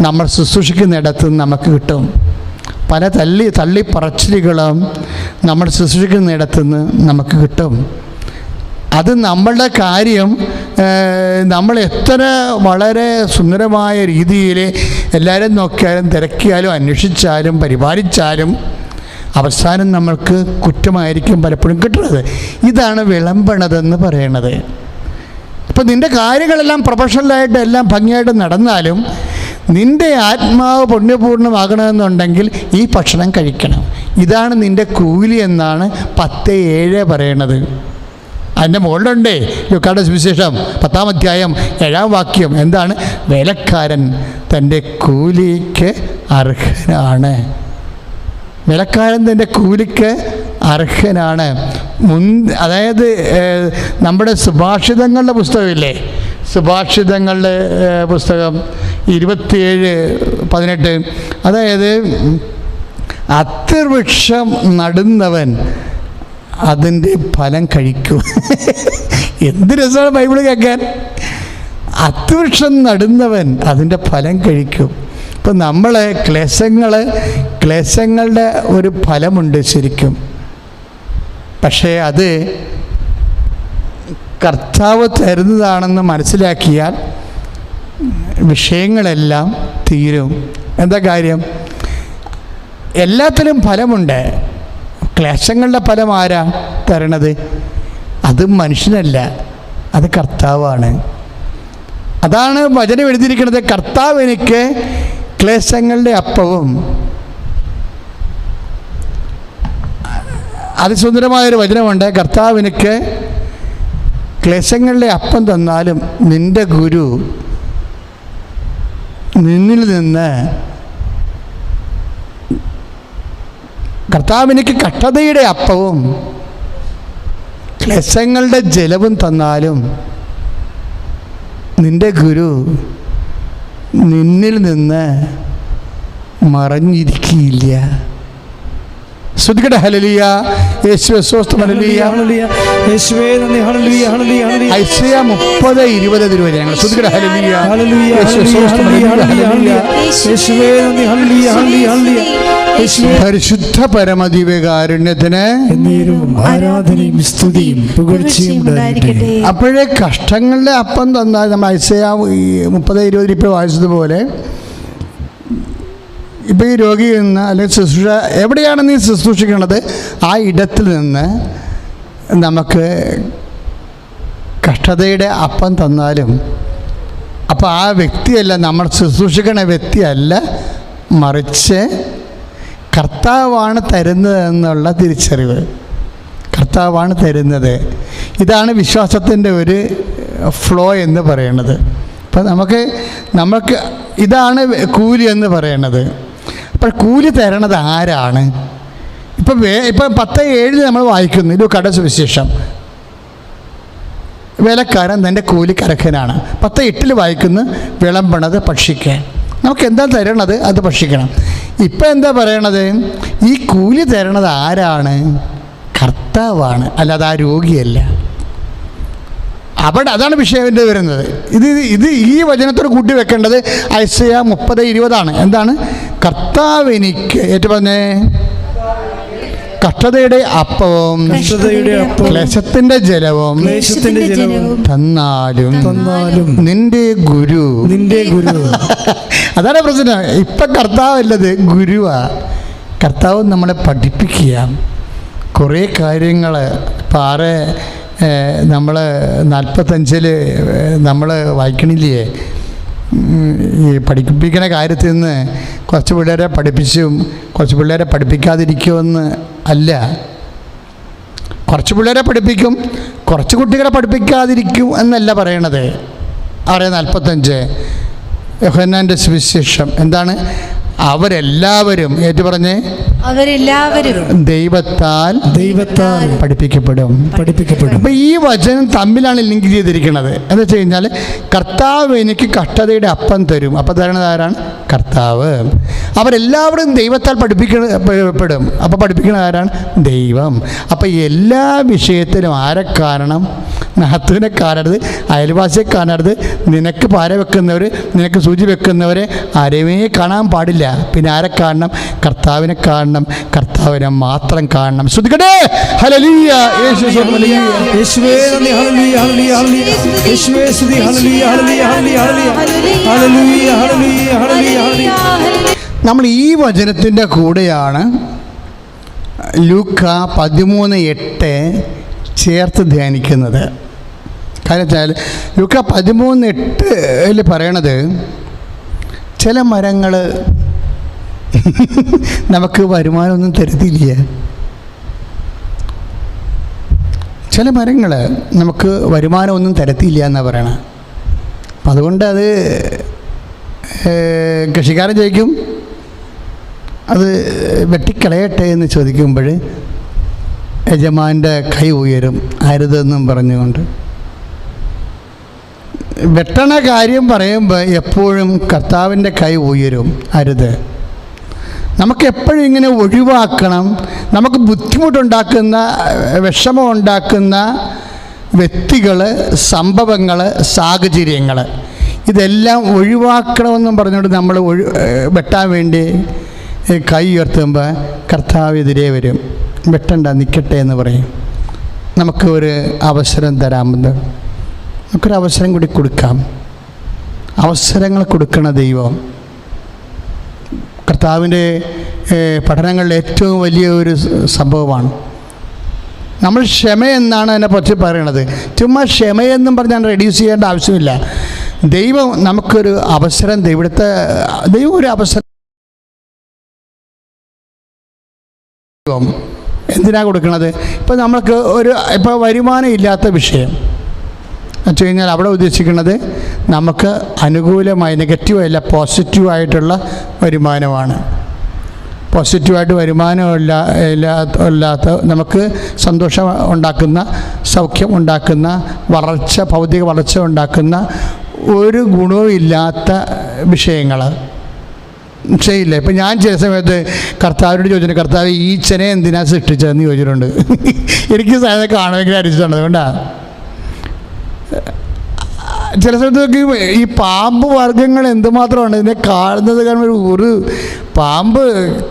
നമ്മൾ ശുശ്രൂഷിക്കുന്നിടത്ത് നമുക്ക് കിട്ടും. പല തള്ളിപ്പറച്ചിലുകളും നമ്മൾ ശുശ്രൂഷിക്കുന്നിടത്തുനിന്ന് നമുക്ക് കിട്ടും. അത് നമ്മളുടെ കാര്യം നമ്മൾ എത്ര വളരെ സുന്ദരമായ രീതിയിൽ എല്ലാവരും നോക്കിയാലും തിരക്കിയാലും അന്വേഷിച്ചാലും പരിപാലിച്ചാലും അവസാനം നമ്മൾക്ക് കുറ്റമായിരിക്കും പലപ്പോഴും കിട്ടുന്നത്. ഇതാണ് വിളമ്പണതെന്ന് പറയണത്. ഇപ്പം നിൻ്റെ കാര്യങ്ങളെല്ലാം പ്രൊഫഷണലായിട്ട് എല്ലാം ഭംഗിയായിട്ട് നടന്നാലും നിൻ്റെ ആത്മാവ് പുണ്യപൂർണ്ണമാകണമെന്നുണ്ടെങ്കിൽ ഈ ഭക്ഷണം കഴിക്കണം. ഇതാണ് നിൻ്റെ കൂലി എന്നാണ് 10:7 പറയണത്. അതിൻ്റെ മുകളിലുണ്ടേ ലൂക്കായുടെ സുവിശേഷം 10-ാം അധ്യായം 7-ാം വാക്യം. എന്താണ്? വേലക്കാരൻ തൻ്റെ കൂലിക്ക് അർഹനാണ്. വേലക്കാരൻ തൻ്റെ കൂലിക്ക് അർഹനാണ്. അതായത് നമ്മുടെ സുഭാഷിതങ്ങളുടെ പുസ്തകമില്ലേ, സുഭാഷിതങ്ങളുടെ പുസ്തകം 27:18, അതായത് അത്തിവൃക്ഷം നടുന്നവൻ അതിൻ്റെ ഫലം കഴിക്കും. എന്ത് രസമാണ് ബൈബിൾ കേൾക്കാൻ. അത്തിവൃക്ഷം നടുന്നവൻ അതിൻ്റെ ഫലം കഴിക്കും. ഇപ്പം നമ്മളെ ക്ലേശങ്ങളുടെ ഒരു ഫലമുണ്ട് ശരിക്കും. പക്ഷേ അത് കർത്താവ് തരുന്നതാണെന്ന് മനസ്സിലാക്കിയാൽ വിഷയങ്ങളെല്ലാം തീരും. എന്താ കാര്യം? എല്ലാത്തിലും ഫലമുണ്ട്. ക്ലേശങ്ങളുടെ ഫലം ആരാ തരണത്? അത് മനുഷ്യനല്ല, അത് കർത്താവാണ്. അതാണ് വചനം എഴുതിയിരിക്കുന്നത്. കർത്താവ് എനിക്ക് ക്ലേശങ്ങളുടെ അപ്പവും. അതിസുന്ദരമായൊരു വചനമുണ്ട്. കർത്താവ് എനിക്ക് ക്ലേശങ്ങളുടെ അപ്പം തന്നാലും നിൻ്റെ ഗുരു നിന്നിൽ നിന്ന്, കർത്താവ് എനിക്ക് കഷ്ടതയുടെ അപ്പവും ക്ലേശങ്ങളുടെ ജലവും തന്നാലും നിൻ്റെ ഗുരു നിന്നിൽ നിന്ന് മറഞ്ഞിരിക്കില്ല. ശ്രുതികട്ടെ ഹല്ലേലൂയ. യേശുവേ സ്തോത്രം. ഹല്ലേലൂയ. യേശുവേ നന്ദി. ഹല്ലേലൂയ. ഹല്ലേലൂയ. ഐസയ്യാ 30:20 തിരുവചനങ്ങൾ. ശ്രുതികട്ടെ ഹല്ലേലൂയ. ഹല്ലേലൂയ. യേശുവേ സ്തോത്രം. ഹല്ലേലൂയ. യേശുവേ നന്ദി. ഹല്ലേലൂയ. ഹല്ലേലൂയ. പരിശുദ്ധ പരമദിവ്യകാരുണ്യത്തിന് ആരാധനയും സ്തുതിയും പുകഴ്ചയും ഉണ്ടായിരിക്കട്ടെ. അപ്പോഴേ കഷ്ടങ്ങളുടെ അപ്പം തന്നാൽ, നമ്മൾ ഐസയ്യാ 30:20 ഇപ്പോൾ വായിച്ചതുപോലെ, ഇപ്പോൾ ഈ രോഗിയിൽ നിന്ന് അല്ലെങ്കിൽ ശുശ്രൂഷ എവിടെയാണ് നീ ശുശ്രൂഷിക്കുന്നത് ആ ഇടത്തിൽ നിന്ന് നമുക്ക് കഷ്ടതയുടെ അപ്പം തന്നാലും, അപ്പോൾ ആ വ്യക്തിയല്ല, നമ്മൾ ശുശ്രൂഷിക്കുന്ന വ്യക്തിയല്ല, മറിച്ച് കർത്താവാണ് തരുന്നത് എന്നുള്ള തിരിച്ചറിവ്. കർത്താവാണ് തരുന്നത്. ഇതാണ് വിശ്വാസത്തിൻ്റെ ഒരു ഫ്ലോ എന്ന് പറയുന്നത്. അപ്പം നമുക്ക് ഇതാണ് കൂലി എന്ന് പറയുന്നത്. അപ്പോൾ കൂലി തരണത് ആരാണ്? ഇപ്പം 10:7 നമ്മൾ വായിക്കുന്നു ലൂക്കായുടെ സുവിശേഷം. വേലക്കാരൻ തൻ്റെ കൂലിക്ക് അർഹനാണ്. 10:8 വായിക്കുന്നു വിളമ്പണത് ഭക്ഷിക്കാൻ. നമുക്ക് എന്താ തരണത് അത് ഭക്ഷിക്കണം. ഇപ്പം എന്താ പറയണത്? ഈ കൂലി തരണത് ആരാണ്? കർത്താവാണ്, അല്ലാതെ ആ രോഗിയല്ല. അവിടെ അതാണ് വിഷയം വരുന്നത്. ഇത് ഈ വചനത്തോട് കൂട്ടി വെക്കേണ്ടത് ഐസയ 30:20 എന്താണ്? കർത്താവ് എനിക്ക് ഏറ്റു പറഞ്ഞേ, കഷ്ടതയുടെ അപ്പവും ക്ലേശത്തിന്റെ ജലവും തന്നാലും നിന്റെ ഗുരു അതാണ് പ്രശ്നം. ഇപ്പൊ കർത്താവല്ലത് ഗുരുവാ. കർത്താവ് നമ്മളെ പഠിപ്പിക്കുക കുറേ കാര്യങ്ങൾ. ഇപ്പം 45 നമ്മൾ വായിക്കണില്ലേ, ഈ പഠിപ്പിക്കുന്ന കാര്യത്തിൽ നിന്ന് കുറച്ച് പിള്ളേരെ പഠിപ്പിച്ചും കുറച്ച് പിള്ളേരെ പഠിപ്പിക്കാതിരിക്കുമെന്ന് അല്ല. കുറച്ച് പിള്ളേരെ പഠിപ്പിക്കും, കുറച്ച് കുട്ടികളെ പഠിപ്പിക്കാതിരിക്കും എന്നല്ല പറയണത്. 45 യോഹന്നാൻ്റെ സുവിശേഷം എന്താണ്? അവരെല്ലാവരും ഏറ്റു പറഞ്ഞേ, അവരെല്ലാവരും ദൈവത്താൽ പഠിപ്പിക്കപ്പെടും. അപ്പൊ ഈ വചനം തമ്മിലാണ് ലിങ്ക് ചെയ്തിരിക്കുന്നത്. എന്ന് വെച്ച് കഴിഞ്ഞാൽ കർത്താവ് എനിക്ക് കഷ്ടതയുടെ അപ്പം തരും. അപ്പം തരണത് ആരാണ്? കർത്താവ്. അവരെല്ലാവരും ദൈവത്താൽ പഠിപ്പിക്കപ്പെടും. അപ്പം പഠിപ്പിക്കുന്നത് ആരാണ്? ദൈവം. അപ്പം എല്ലാ വിഷയത്തിലും ആരെ കാണണം? നാത്തുവിനെ കാണരുത്, അയൽവാസിയെ കാണരുത്, നിനക്ക് പാര വെക്കുന്നവർ, നിനക്ക് സൂചി വെക്കുന്നവരെ ആരെയുമേ കാണാൻ പാടില്ല. പിന്നെ ആരെ കാണണം? കർത്താവിനെ കാണണം, കർത്താവിനെ മാത്രം കാണണം. ശ്രദ്ധിക്കട്ടെ. ഹല്ലേലൂയ, യേശുവേ ഹല്ലേലൂയ, യേശുവേ നന്ദി, ഹല്ലേലൂയ ഹല്ലേലൂയ ഹല്ലേലൂയ, യേശുവേ സ്തുതി, ഹല്ലേലൂയ ഹല്ലേലൂയ ഹല്ലേലൂയ ഹല്ലേലൂയ ഹല്ലേലൂയ ഹല്ലേലൂയ. നമ്മൾ ഈ വചനത്തിൻ്റെ കൂടെയാണ് ലൂക്ക 13:8 ചേർത്ത് ധ്യാനിക്കുന്നത്. കാര്യം വെച്ചാൽ ലൂക്ക 13:8 പറയണത് ചില മരങ്ങൾ നമുക്ക് വരുമാനമൊന്നും തരത്തില്ല. ചില മരങ്ങൾ നമുക്ക് വരുമാനമൊന്നും തരത്തില്ല എന്നാണ് പറയണത്. അപ്പം അതുകൊണ്ട് അത് കൃഷിക്കാരൻ ചോദിക്കും, അത് വെട്ടിക്കളയട്ടെ എന്ന് ചോദിക്കുമ്പോൾ യജമാൻ്റെ കൈ ഉയരും, അരുതെന്നും പറഞ്ഞുകൊണ്ട്. വെട്ടണ കാര്യം പറയുമ്പോൾ എപ്പോഴും കർത്താവിൻ്റെ കൈ ഉയരും, അരുത്. നമുക്കെപ്പോഴും ഇങ്ങനെ ഒഴിവാക്കണം. നമുക്ക് ബുദ്ധിമുട്ടുണ്ടാക്കുന്ന, വിഷമം ഉണ്ടാക്കുന്ന വ്യക്തികൾ, സംഭവങ്ങൾ, സാഹചര്യങ്ങൾ, ഇതെല്ലാം ഒഴിവാക്കണമെന്നും പറഞ്ഞുകൊണ്ട് നമ്മൾ വെട്ടാൻ വേണ്ടി കൈ ഉയർത്തുമ്പോൾ കർത്താവെതിരെ വരും. വെട്ടണ്ട, നിൽക്കട്ടെ എന്ന് പറയും. നമുക്ക് ഒരു അവസരം തരാമെന്ന്, നമുക്കൊരു അവസരം കൂടി കൊടുക്കാം. അവസരങ്ങൾ കൊടുക്കണ ദൈവം. കർത്താവിൻ്റെ പഠനങ്ങളിൽ ഏറ്റവും വലിയ ഒരു സംഭവമാണ്. നമ്മൾ ക്ഷമയെന്നാണ് അതിനെ പറ്റി പറയണത്. ചുമ്മാ ക്ഷമയെന്നും പറഞ്ഞാൽ റെഡ്യൂസ് ചെയ്യേണ്ട ആവശ്യമില്ല. ദൈവം നമുക്കൊരു അവസരം, ഇവിടുത്തെ ദൈവം ഒരു അവസരം എന്തിനാണ് കൊടുക്കുന്നത്? ഇപ്പോൾ നമ്മൾക്ക് ഇപ്പോൾ വരുമാനം ഇല്ലാത്ത വിഷയം വെച്ച് കഴിഞ്ഞാൽ അവിടെ ഉദ്ദേശിക്കുന്നത് നമുക്ക് അനുകൂലമായി, നെഗറ്റീവല്ല, പോസിറ്റീവായിട്ടുള്ള വരുമാനമാണ്. പോസിറ്റീവായിട്ട് വരുമാനമില്ലാത്ത നമുക്ക് സന്തോഷം ഉണ്ടാക്കുന്ന, സൗഖ്യം ഉണ്ടാക്കുന്ന, വളർച്ച, ഭൗതിക വളർച്ച ഉണ്ടാക്കുന്ന ഒരു ഗുണവും ഇല്ലാത്ത വിഷയങ്ങൾ ചെയ്യില്ല. ഇപ്പം ഞാൻ ചില സമയത്ത് കർത്താവിനോട് ചോദിച്ചിട്ടുണ്ട്, കർത്താവ് ഈച്ചനെ എന്തിനാ സൃഷ്ടിച്ചതെന്ന് ചോദിച്ചിട്ടുണ്ട്. എനിക്ക് സാധനം കാണുമെങ്കിൽ അരിച്ചിട്ടുണ്ട്. അതുകൊണ്ടാണ് ചില സ്ഥലത്തൊക്കെ ഈ പാമ്പ് വർഗ്ഗങ്ങൾ എന്തുമാത്രമാണ്. ഇതിനെ കാണുന്നത് കാരണം ഒരു പാമ്പ്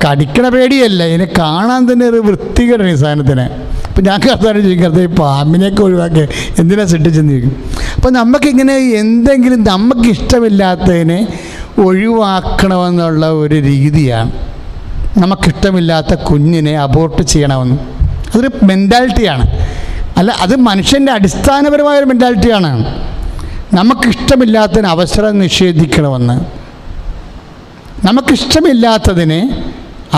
കടിക്കണ പേടിയല്ല, ഇതിനെ കാണാൻ തന്നെ ഒരു വൃത്തികേടാണ് ഈ സാധനത്തിന്. അപ്പം ഞാൻ കർത്താവിനെ ചോദിക്കും, കർത്താവ് ഈ പാമ്പിനെയൊക്കെ ഒഴിവാക്കി എന്തിനാ സൃഷ്ടിച്ചെന്ന് ചോദിക്കും. അപ്പം നമുക്കിങ്ങനെ എന്തെങ്കിലും നമുക്കിഷ്ടമില്ലാത്തതിനെ ഒഴിവാക്കണമെന്നുള്ള ഒരു രീതിയാണ്. നമുക്കിഷ്ടമില്ലാത്ത കുഞ്ഞിനെ അബോർട്ട് ചെയ്യണമെന്ന്, അതൊരു മെൻറ്റാലിറ്റിയാണ്. അല്ല, അത് മനുഷ്യൻ്റെ അടിസ്ഥാനപരമായൊരു മെൻറ്റാലിറ്റിയാണ്. നമുക്കിഷ്ടമില്ലാത്തതിന് അവസരം നിഷേധിക്കണമെന്ന്, നമുക്കിഷ്ടമില്ലാത്തതിന്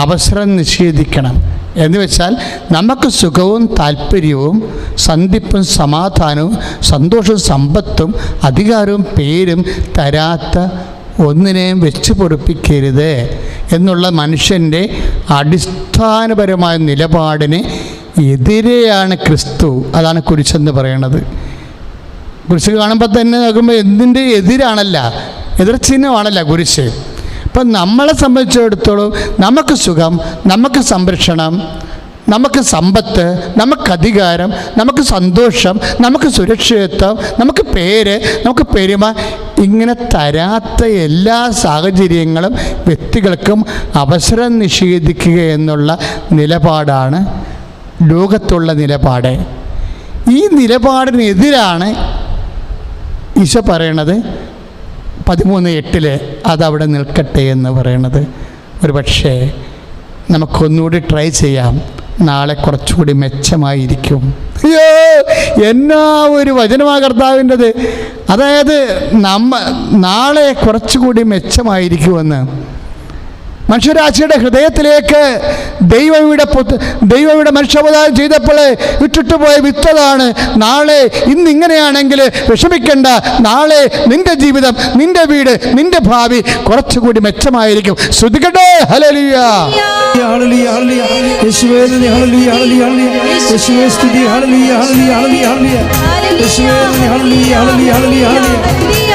അവസരം നിഷേധിക്കണം എന്ന് വെച്ചാൽ നമുക്ക് സുഖവും താല്പര്യവും സന്ധിപ്പും സമാധാനവും സന്തോഷവും സമ്പത്തും അധികാരവും പേരും തരാത്ത ഒന്നിനെയും വെച്ച് പൊറുപ്പിക്കരുത് എന്നുള്ള മനുഷ്യൻ്റെ അടിസ്ഥാനപരമായ നിലപാടിന് എതിരെയാണ് ക്രിസ്തു. അതാണ് കുരിശെന്ന് പറയണത്. കുരിശ് കാണുമ്പോൾ തന്നെ നോക്കുമ്പോൾ എന്തിൻ്റെ എതിരാണല്ല, എതിർചിഹ്നമാണല്ല കുരിശ്. അപ്പം നമ്മളെ സംബന്ധിച്ചിടത്തോളം നമുക്ക് സുഖം, നമുക്ക് സംരക്ഷണം, നമുക്ക് സമ്പത്ത്, നമുക്ക് അധികാരം, നമുക്ക് സന്തോഷം, നമുക്ക് സുരക്ഷിതത്വം, നമുക്ക് പേര്, നമുക്ക് പെരുമ, ഇങ്ങനെ തരാത്ത എല്ലാ സാഹചര്യങ്ങളും വ്യക്തികൾക്കും അവസരം നിഷേധിക്കുക എന്നുള്ള നിലപാടാണ് ലോകത്തുള്ള നിലപാട്. ഈ നിലപാടിനെതിരാണ് ഈശോ പറയണത് 13:8 അതവിടെ നിൽക്കട്ടെ എന്ന് പറയണത്. ഒരു പക്ഷേ നമുക്കൊന്നുകൂടി ട്രൈ ചെയ്യാം, നാളെ കുറച്ചുകൂടി മെച്ചമായിരിക്കും. അയ്യോ, എന്നാ ഒരു വചനമാണ് കർത്താവിൻ്റെത്. അതായത് നാളെ കുറച്ചുകൂടി മെച്ചമായിരിക്കുമെന്ന് മനുഷ്യരാശിയുടെ ഹൃദയത്തിലേക്ക് ദൈവയുടെ മനുഷ്യാവതാരം ചെയ്തപ്പോൾ വിട്ടിട്ട് പോയ വിത്തതാണ്. നാളെ ഇന്നിങ്ങനെയാണെങ്കിൽ വിഷമിക്കണ്ട, നാളെ നിന്റെ ജീവിതം, നിന്റെ വീട്, നിന്റെ ഭാവി കുറച്ചുകൂടി മെച്ചമായിരിക്കും. ശ്രദ്ധിക്കട്ടെ. ഹല്ലേലൂയ, ഹല്ലേലൂയ, യേശുവേ നന്ദി, ഹല്ലേലൂയ, ഹല്ലേലൂയ, യേശുവേ സ്തുതി, ഹല്ലേലൂയ, ഹല്ലേലൂയ, ഹല്ലേലൂയ, യേശുവേ നന്ദി, ഹല്ലേലൂയ, ഹല്ലേലൂയ, ഹല്ലേലൂയ.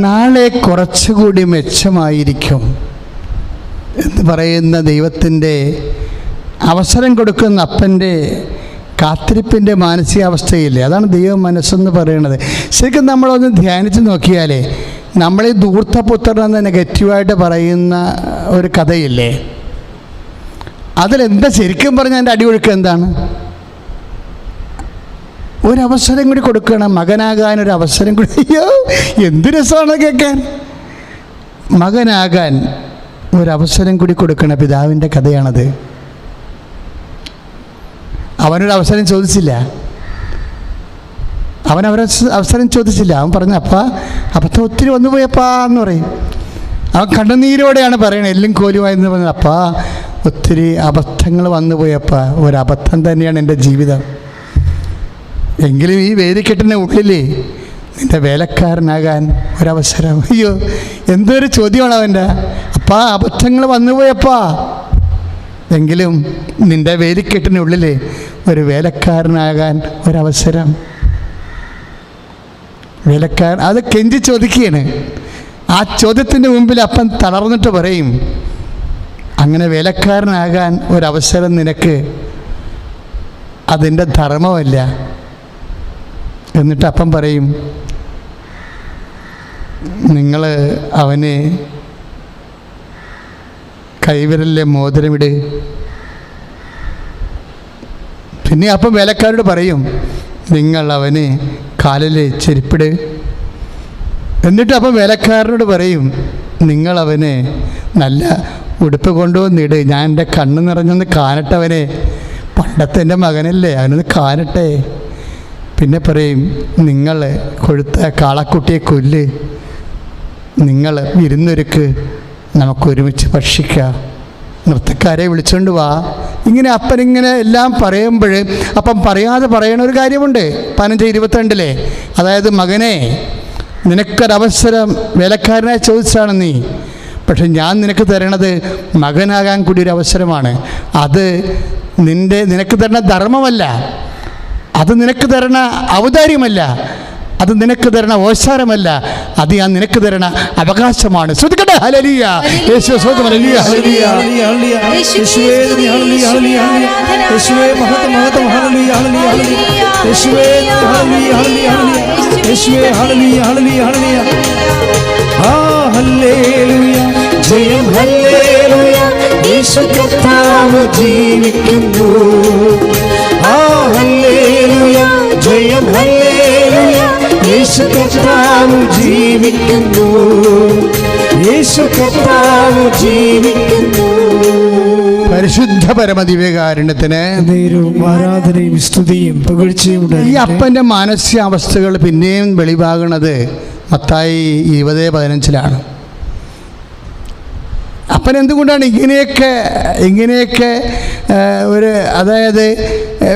നാളെ കുറച്ചുകൂടി മെച്ചമായിരിക്കും എന്ന് പറയുന്ന ദൈവത്തിൻ്റെ അവസരം കൊടുക്കുന്ന അപ്പൻ്റെ കാത്തിരിപ്പിൻ്റെ മാനസികാവസ്ഥയില്ലേ, അതാണ് ദൈവ മനസ്സെന്ന് പറയുന്നത്. ശരിക്കും നമ്മളൊന്ന് ധ്യാനിച്ച് നോക്കിയാലേ നമ്മളീ ധൂർത്തപുത്രൻ എന്ന നെഗറ്റീവായിട്ട് പറയുന്ന ഒരു കഥയില്ലേ, അതിലെന്താ ശരിക്കും പറഞ്ഞാൽ എൻ്റെ അടിയൊഴുക്ക് എന്താണ്? ഒരവസരം കൂടി കൊടുക്കണം, മകനാകാൻ ഒരു അവസരം കൂടി. അയ്യോ, എന്ത് രസമാണ് കേൾക്കാൻ. മകനാകാൻ ഒരവസരം കൂടി കൊടുക്കണ പിതാവിൻ്റെ കഥയാണത്. അവനൊരു അവസരം ചോദിച്ചില്ല, അവസരം ചോദിച്ചില്ല. അവൻ പറഞ്ഞു, അപ്പാ അബദ്ധം ഒത്തിരി വന്നുപോയപ്പാ എന്ന് പറയും. അവൻ കണ്ണുനീരോടെയാണ് പറയണത്, എല്ലും കോലുമായെന്ന് പറഞ്ഞത്. അപ്പാ ഒത്തിരി അബദ്ധങ്ങൾ വന്നുപോയപ്പാ, ഒരബദ്ധം തന്നെയാണ് എൻ്റെ ജീവിതം. എങ്കിലും ഈ വേദിക്കെട്ടിൻ്റെ ഉള്ളിലേ നിൻ്റെ വേലക്കാരനാകാൻ ഒരവസരം. അയ്യോ, എന്തൊരു ചോദ്യമാണ് അവൻ്റെ. അപ്പാ അബദ്ധങ്ങൾ വന്നുപോയപ്പാ, എങ്കിലും നിൻ്റെ വേലിക്കെട്ടിനുള്ളിൽ ഒരു വേലക്കാരനാകാൻ ഒരവസരം. വേലക്കാരൻ അത് കെഞ്ചി ചോദിക്കുകയാണ്. ആ ചോദ്യത്തിൻ്റെ മുമ്പിൽ അപ്പൻ തളർന്നിട്ട് പറയും, അങ്ങനെ വേലക്കാരനാകാൻ ഒരവസരം നിനക്ക് അതിൻ്റെ ധർമ്മമല്ല. എന്നിട്ട് അപ്പം പറയും, നിങ്ങൾ അവന് കൈവിരലിലെ മോതിരമിട്. പിന്നെ അപ്പം വേലക്കാരോട് പറയും, നിങ്ങൾ അവന് കാലിൽ ചെരുപ്പിട്. എന്നിട്ട് അപ്പം വേലക്കാരനോട് പറയും, നിങ്ങളവന് നല്ല ഉടുപ്പ് കൊണ്ടുവന്നിട്, ഞാൻ എൻ്റെ കണ്ണ് നിറഞ്ഞൊന്ന് കാണട്ടവനെ, പണ്ടത്തെ എൻ്റെ മകനല്ലേ, അവനൊന്ന് കാണട്ടെ. പിന്നെ പറയും, നിങ്ങൾ കൊഴുത്ത കാളക്കുട്ടിയെ കൊല്ല്, നിങ്ങൾ വിരുന്നൊരുക്ക്, നമുക്കൊരുമിച്ച് ഭക്ഷിക്കാം, നൃത്തക്കാരെ വിളിച്ചുകൊണ്ട് വാ. ഇങ്ങനെ അപ്പനിങ്ങനെ എല്ലാം പറയുമ്പോൾ അപ്പം പറയാതെ പറയണ ഒരു കാര്യമുണ്ട് 15:22, അതായത് മകനെ, നിനക്കൊരവസരം വേലക്കാരനായി ചോദിച്ചാണ് നീ, പക്ഷെ ഞാൻ നിനക്ക് തരണത് മകനാകാൻ കൂടി ഒരു അവസരമാണ്. അത് നിനക്ക് തരണ ധർമ്മമല്ല, അത് നിനക്ക് തരണ ഔദാര്യമല്ല, അത് നിനക്ക് തരണ ഓശാരമല്ല, അത് ഞാൻ നിനക്ക് തരണ അവകാശമാണ്. ശ്രദ്ധിക്കട്ടെ. ഹല്ലേലൂയ, യേശുവേ സ്തോത്രം, ഹല്ലേലൂയ, ഹല്ലേലൂയ, ഹല്ലേലൂയ, യേശുവേ ഹല്ലേലൂയ, ഹല്ലേലൂയ, യേശുവേ മഹത്വം, മഹത്വം, ഹല്ലേലൂയ, ഹല്ലേലൂയ, യേശുവേ ഹല്ലേലൂയ, ഹല്ലേലൂയ, യേശുവേ ഹല്ലേലൂയ, ഹല്ലേലൂയ, ഹല്ലേലൂയ. ആ ഹല്ലേലൂയ, ജയം ഹല്ലേലൂയ, യേശു കർത്താവ് ജീവിക്കുന്നു. ആ ഹല്ലേലൂയ, ജയം ഹല്ലേലൂയ, യേശു കർത്താവ് ജീവിക്കുന്നു. യേശു കർത്താവ് ജീവിക്കുന്നു. പരിശുദ്ധ പരമദിവ്യകാരുണ്യത്തിന് ആരാധനയും സ്തുതിയും പുകഴ്ചയും. ഈ അപ്പൻ്റെ മാനസികാവസ്ഥകൾ പിന്നെയും വെളിവാകുന്നത് മത്തായി 20:15 അപ്പൻ എന്തുകൊണ്ടാണ് ഇങ്ങനെയൊക്കെ ഒരു, അതായത്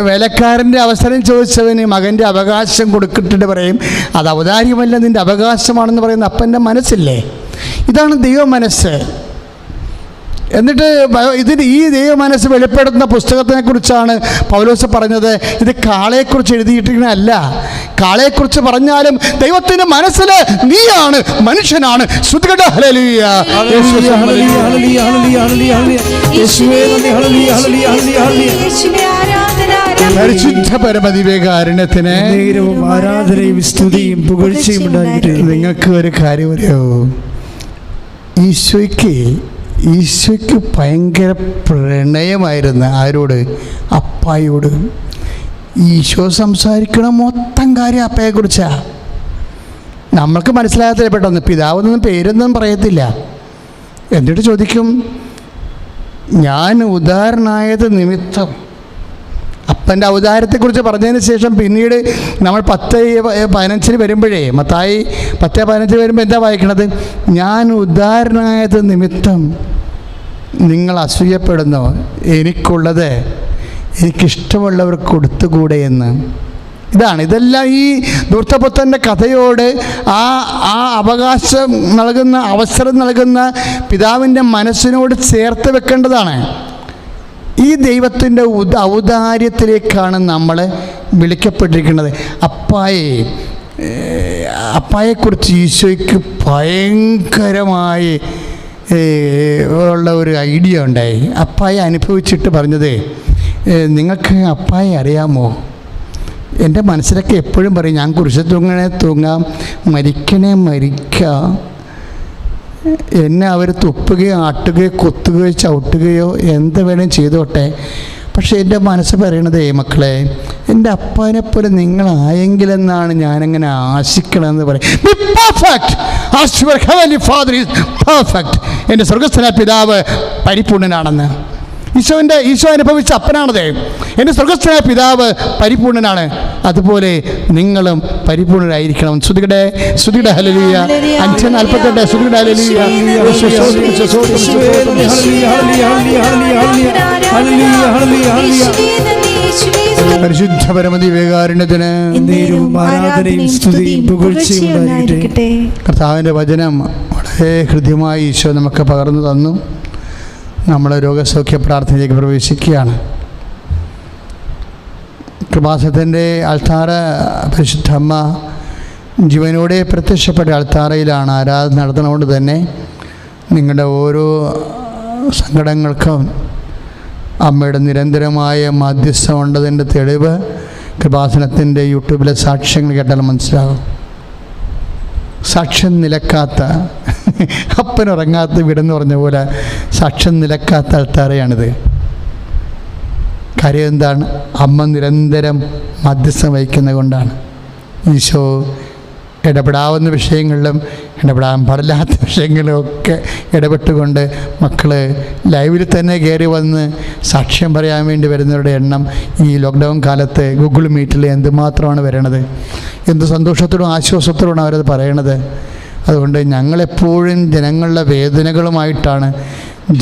വേലക്കാരൻ്റെ അവസരം ചോദിച്ചവന് മകൻ്റെ അവകാശം കൊടുത്തിട്ട് പറയും, അത് ഔദാര്യമല്ല, നിൻ്റെ അവകാശമാണെന്ന് പറയുന്ന അപ്പൻ്റെ മനസ്സില്ലേ. ഇതാണ് ദൈവ മനസ്സ്. എന്നിട്ട് ഇതിന് ഈ ദൈവ മനസ്സ് വെളിപ്പെടുത്തുന്ന പുസ്തകത്തിനെ കുറിച്ചാണ് പൗലോസ് പറഞ്ഞത്. ഇത് കാളയെക്കുറിച്ച് എഴുതിയിട്ടില്ല. കാളയെക്കുറിച്ച് പറഞ്ഞാലും ദൈവത്തിൻ്റെ മനസ്സിൽ നീയാണ്, മനുഷ്യനാണ്. പരിശുദ്ധ പരമദിവ്യകാരുണ്യത്തിന് ആരാധനയും സ്തുതിയും പുകഴ്ചയും ഉണ്ടായിട്ട്. നിങ്ങൾക്ക് ഒരു കാര്യം അറിയോ? ഈശോയ്ക്ക് ഭയങ്കര പ്രണയമായിരുന്നു. ആരോട്? അപ്പായോട്. ഈശോ സംസാരിക്കണ മൊത്തം കാര്യം അപ്പയെക്കുറിച്ചാണ്. നമ്മൾക്ക് മനസ്സിലാകത്തില്ല പെട്ടെന്ന്. പിതാവെന്നൊന്നും പേരൊന്നും പറയത്തില്ല. എന്നിട്ട് ചോദിക്കും, ഞാൻ ഉദാരനായത് നിമിത്തം. അപ്പൻ്റെ ഔദാര്യത്തെക്കുറിച്ച് പറഞ്ഞതിന് ശേഷം പിന്നീട് നമ്മൾ 10:15 വരുമ്പോഴേ, മത്തായി 10:15 വരുമ്പോൾ എന്താ വായിക്കണത്? ഞാൻ ഉദാരനായത് നിമിത്തം നിങ്ങൾ അസൂയപ്പെടുന്നു, എനിക്കുള്ളത് എനിക്കിഷ്ടമുള്ളവർക്ക് കൊടുത്തുകൂടെ എന്ന്. ഇതെല്ലാം ഈ ധൂർത്തപുത്രൻ്റെ കഥയോട് ആ അവകാശം നൽകുന്ന, അവസരം നൽകുന്ന പിതാവിൻ്റെ മനസ്സിനോട് ചേർത്ത് വെക്കേണ്ടതാണ്. ഈ ദൈവത്തിൻ്റെ ഔദാര്യത്തിലേക്കാണ് നമ്മൾ വിളിക്കപ്പെട്ടിരിക്കുന്നത്. അപ്പായെക്കുറിച്ച് ഈശോയ്ക്ക് ഭയങ്കരമായി ഉള്ള ഒരു ഐഡിയ ഉണ്ടായി. അപ്പായെ അനുഭവിച്ചിട്ട് പറഞ്ഞത്, നിങ്ങൾക്ക് അപ്പായെ അറിയാമോ? എൻ്റെ മനസ്സിലൊക്കെ എപ്പോഴും പറയും, ഞാൻ കുരിശിൽ തൂങ്ങാം, മരിക്കാം. എന്നെ അവർ തുപ്പുകയോ ആട്ടുകയോ കൊത്തുകയോ ചവിട്ടുകയോ എന്ത് വേണേലും ചെയ്തോട്ടെ. പക്ഷേ എൻ്റെ മനസ്സ് പറയണതേ, മക്കളെ, എൻ്റെ അപ്പാനെപ്പോലെ നിങ്ങളായെങ്കിലെന്നാണ് ഞാനങ്ങനെ ആശിക്കണമെന്ന് പറയും. B perfect as your heavenly Father is perfect. എൻ്റെ സ്വർഗ്ഗസ്ഥനായ പിതാവ് പരിപൂർണനാണെന്ന്. ഈശോ അനുഭവിച്ച അപ്പനാണത്. എൻ്റെ സ്വർഗ്ഗസ്ഥനായ പിതാവ് പരിപൂർണനാണ്. അതുപോലെ നിങ്ങളും പരിപൂർണരായിരിക്കണം. ശ്രുതിയുടെ ഹല്ലേലൂയ. 5:48 ശ്രുതിയുടെ ഹല്ലേലൂയ. പരിശുദ്ധ പരമദിവ്യകാരുണ്യത്തിന് കർത്താവിൻ്റെ വചനം വളരെ ഹൃദ്യമായി ഈശോ നമുക്ക് പകർന്നു തന്നു. നമ്മൾ രോഗസൗഖ്യ പ്രാർത്ഥനയിലേക്ക് പ്രവേശിക്കുകയാണ്. കൃപാസനത്തിൻ്റെ അൾത്താര പരിശുദ്ധ അമ്മ ജീവനോടെ പ്രത്യക്ഷപ്പെട്ട അൾത്താരയിലാണ് ആരാധന നടത്തുന്നതുകൊണ്ട് തന്നെ നിങ്ങളുടെ ഓരോ സങ്കടങ്ങൾക്കും അമ്മയുടെ നിരന്തരമായ മാധ്യസ്ഥം ഉണ്ടതിൻ്റെ തെളിവ് കൃപാസനത്തിൻ്റെ യൂട്യൂബിലെ സാക്ഷ്യങ്ങൾ കേട്ടാൽ മനസ്സിലാകും. സാക്ഷ്യം നിലക്കാത്ത, അപ്പനുറങ്ങാത്ത വീടെന്ന് പറഞ്ഞ പോലെ സാക്ഷ്യം നിലക്കാത്ത അൾത്താരയാണിത്. കാര്യം എന്താണ്? അമ്മ നിരന്തരം മധ്യസ്ഥം വഹിക്കുന്നത് കൊണ്ടാണ്. ഈശോ ഇടപെടാവുന്ന വിഷയങ്ങളിലും ഇടപെടാൻ പാടില്ലാത്ത വിഷയങ്ങളിലുമൊക്കെ ഇടപെട്ടുകൊണ്ട് മക്കൾ ലൈവിൽ തന്നെ കയറി വന്ന് സാക്ഷ്യം പറയാൻ വേണ്ടി വരുന്നവരുടെ എണ്ണം ഈ ലോക്ക്ഡൗൺ കാലത്ത് ഗൂഗിൾ മീറ്റിൽ എന്തുമാത്രമാണ് വരണത്. എന്ത് സന്തോഷത്തോടും ആശ്വാസത്തോടും അവരത് പറയണത്. അതുകൊണ്ട് ഞങ്ങളെപ്പോഴും ജനങ്ങളുടെ വേദനകളുമായിട്ടാണ്,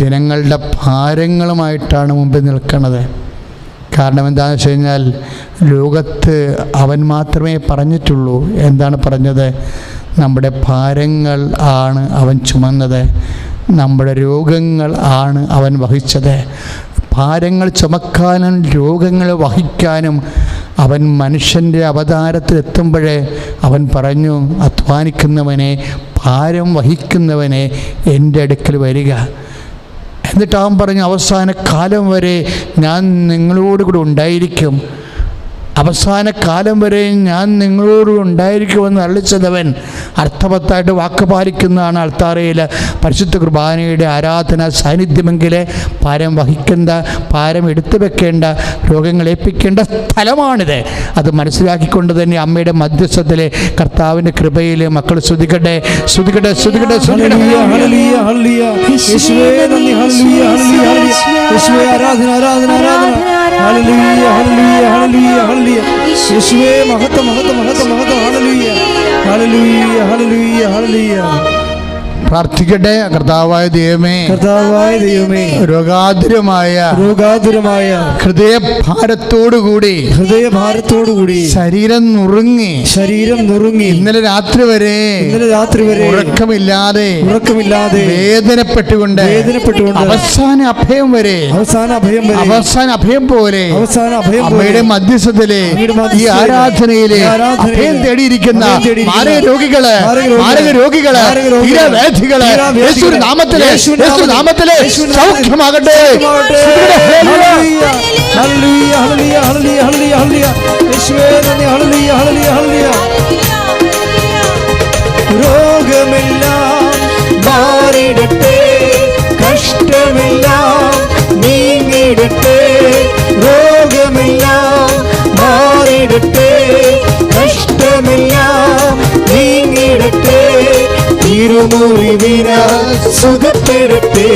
ജനങ്ങളുടെ ഭാരങ്ങളുമായിട്ടാണ് മുമ്പിൽ നിൽക്കുന്നത്. കാരണം എന്താണെന്ന് വെച്ച് കഴിഞ്ഞാൽ, ലോകത്ത് അവൻ മാത്രമേ പറഞ്ഞിട്ടുള്ളൂ. എന്താണ് പറഞ്ഞത്? നമ്മുടെ ഭാരങ്ങൾ ആണ് അവൻ ചുമന്നത്, നമ്മുടെ രോഗങ്ങൾ ആണ് അവൻ വഹിച്ചത്. ഭാരങ്ങൾ ചുമക്കാനും രോഗങ്ങൾ വഹിക്കാനും അവൻ മനുഷ്യൻ്റെ അവതാരത്തിലെത്തുമ്പോഴേ അവൻ പറഞ്ഞു, അധ്വാനിക്കുന്നവനെ, ഭാരം വഹിക്കുന്നവനെ എൻ്റെ അടുക്കൽ വരിക. എന്നിട്ട് അവൻ പറഞ്ഞു, അവസാന കാലം വരെ ഞാൻ നിങ്ങളോടുകൂടി ഉണ്ടായിരിക്കും, അവസാന കാലം വരെ ഞാൻ നിങ്ങളോട് ഉണ്ടായിരിക്കുമെന്ന് അരുളിച്ചതവൻ. അർത്ഥവത്തായിട്ട് വാക്ക് പാലിക്കുന്നതാണ് അൾത്താരയിൽ പരിശുദ്ധ കുർബാനയുടെ ആരാധന സാന്നിധ്യമെങ്കിൽ ഭാരം വഹിക്കേണ്ട, ഭാരം എടുത്തു വെക്കേണ്ട, രോഗങ്ങളേൽപ്പിക്കേണ്ട സ്ഥലമാണിത്. അത് മനസ്സിലാക്കിക്കൊണ്ട് തന്നെ അമ്മയുടെ മധ്യസ്ഥത്തിലെ കർത്താവിൻ്റെ കൃപയിൽ മക്കൾ സ്തുതിക്കട്ടെ. യേശുവേ മഹത്വം, മഹത്വം, മഹത്വം, മഹത്വം. ഹല്ലേലൂയ, ഹല്ലേലൂയ, ഹല്ലേലൂയ, ഹല്ലേലൂയ. പ്രാർത്ഥിക്കട്ടെ. കർത്താവായ ദൈവമേ, കർത്താവായ ദൈവമേ, രോഗാതുരമായ ഹൃദയഭാരത്തോടുകൂടി ശരീരം നുറുങ്ങി ഇന്നലെ രാത്രി വരെ ഉറക്കമില്ലാതെ വേദനപ്പെട്ടുകൊണ്ട് അവസാന അഭയം പോലെ അമ്മയുടെ മധ്യസ്ഥത്തിലെ ഈ ആരാധനയിലെ അഭയം തേടിയിരിക്കുന്ന മാരക രോഗികള് തീരവേദികള് യേശുവിന്റെ നാമത്തിലെ സൗഖ്യമാകട്ടെ. രോഗമെല്ലാം മാറിടട്ടെ, കഷ്ടമെല്ലാം നീങ്ങിടട്ടെ. രോഗമെല്ലാം മാറിടട്ടെ, കഷ്ടമെല്ലാം നീങ്ങിടട്ടെ. തിരുമുറിവിനാൽ സുഖപ്പെടട്ടെ,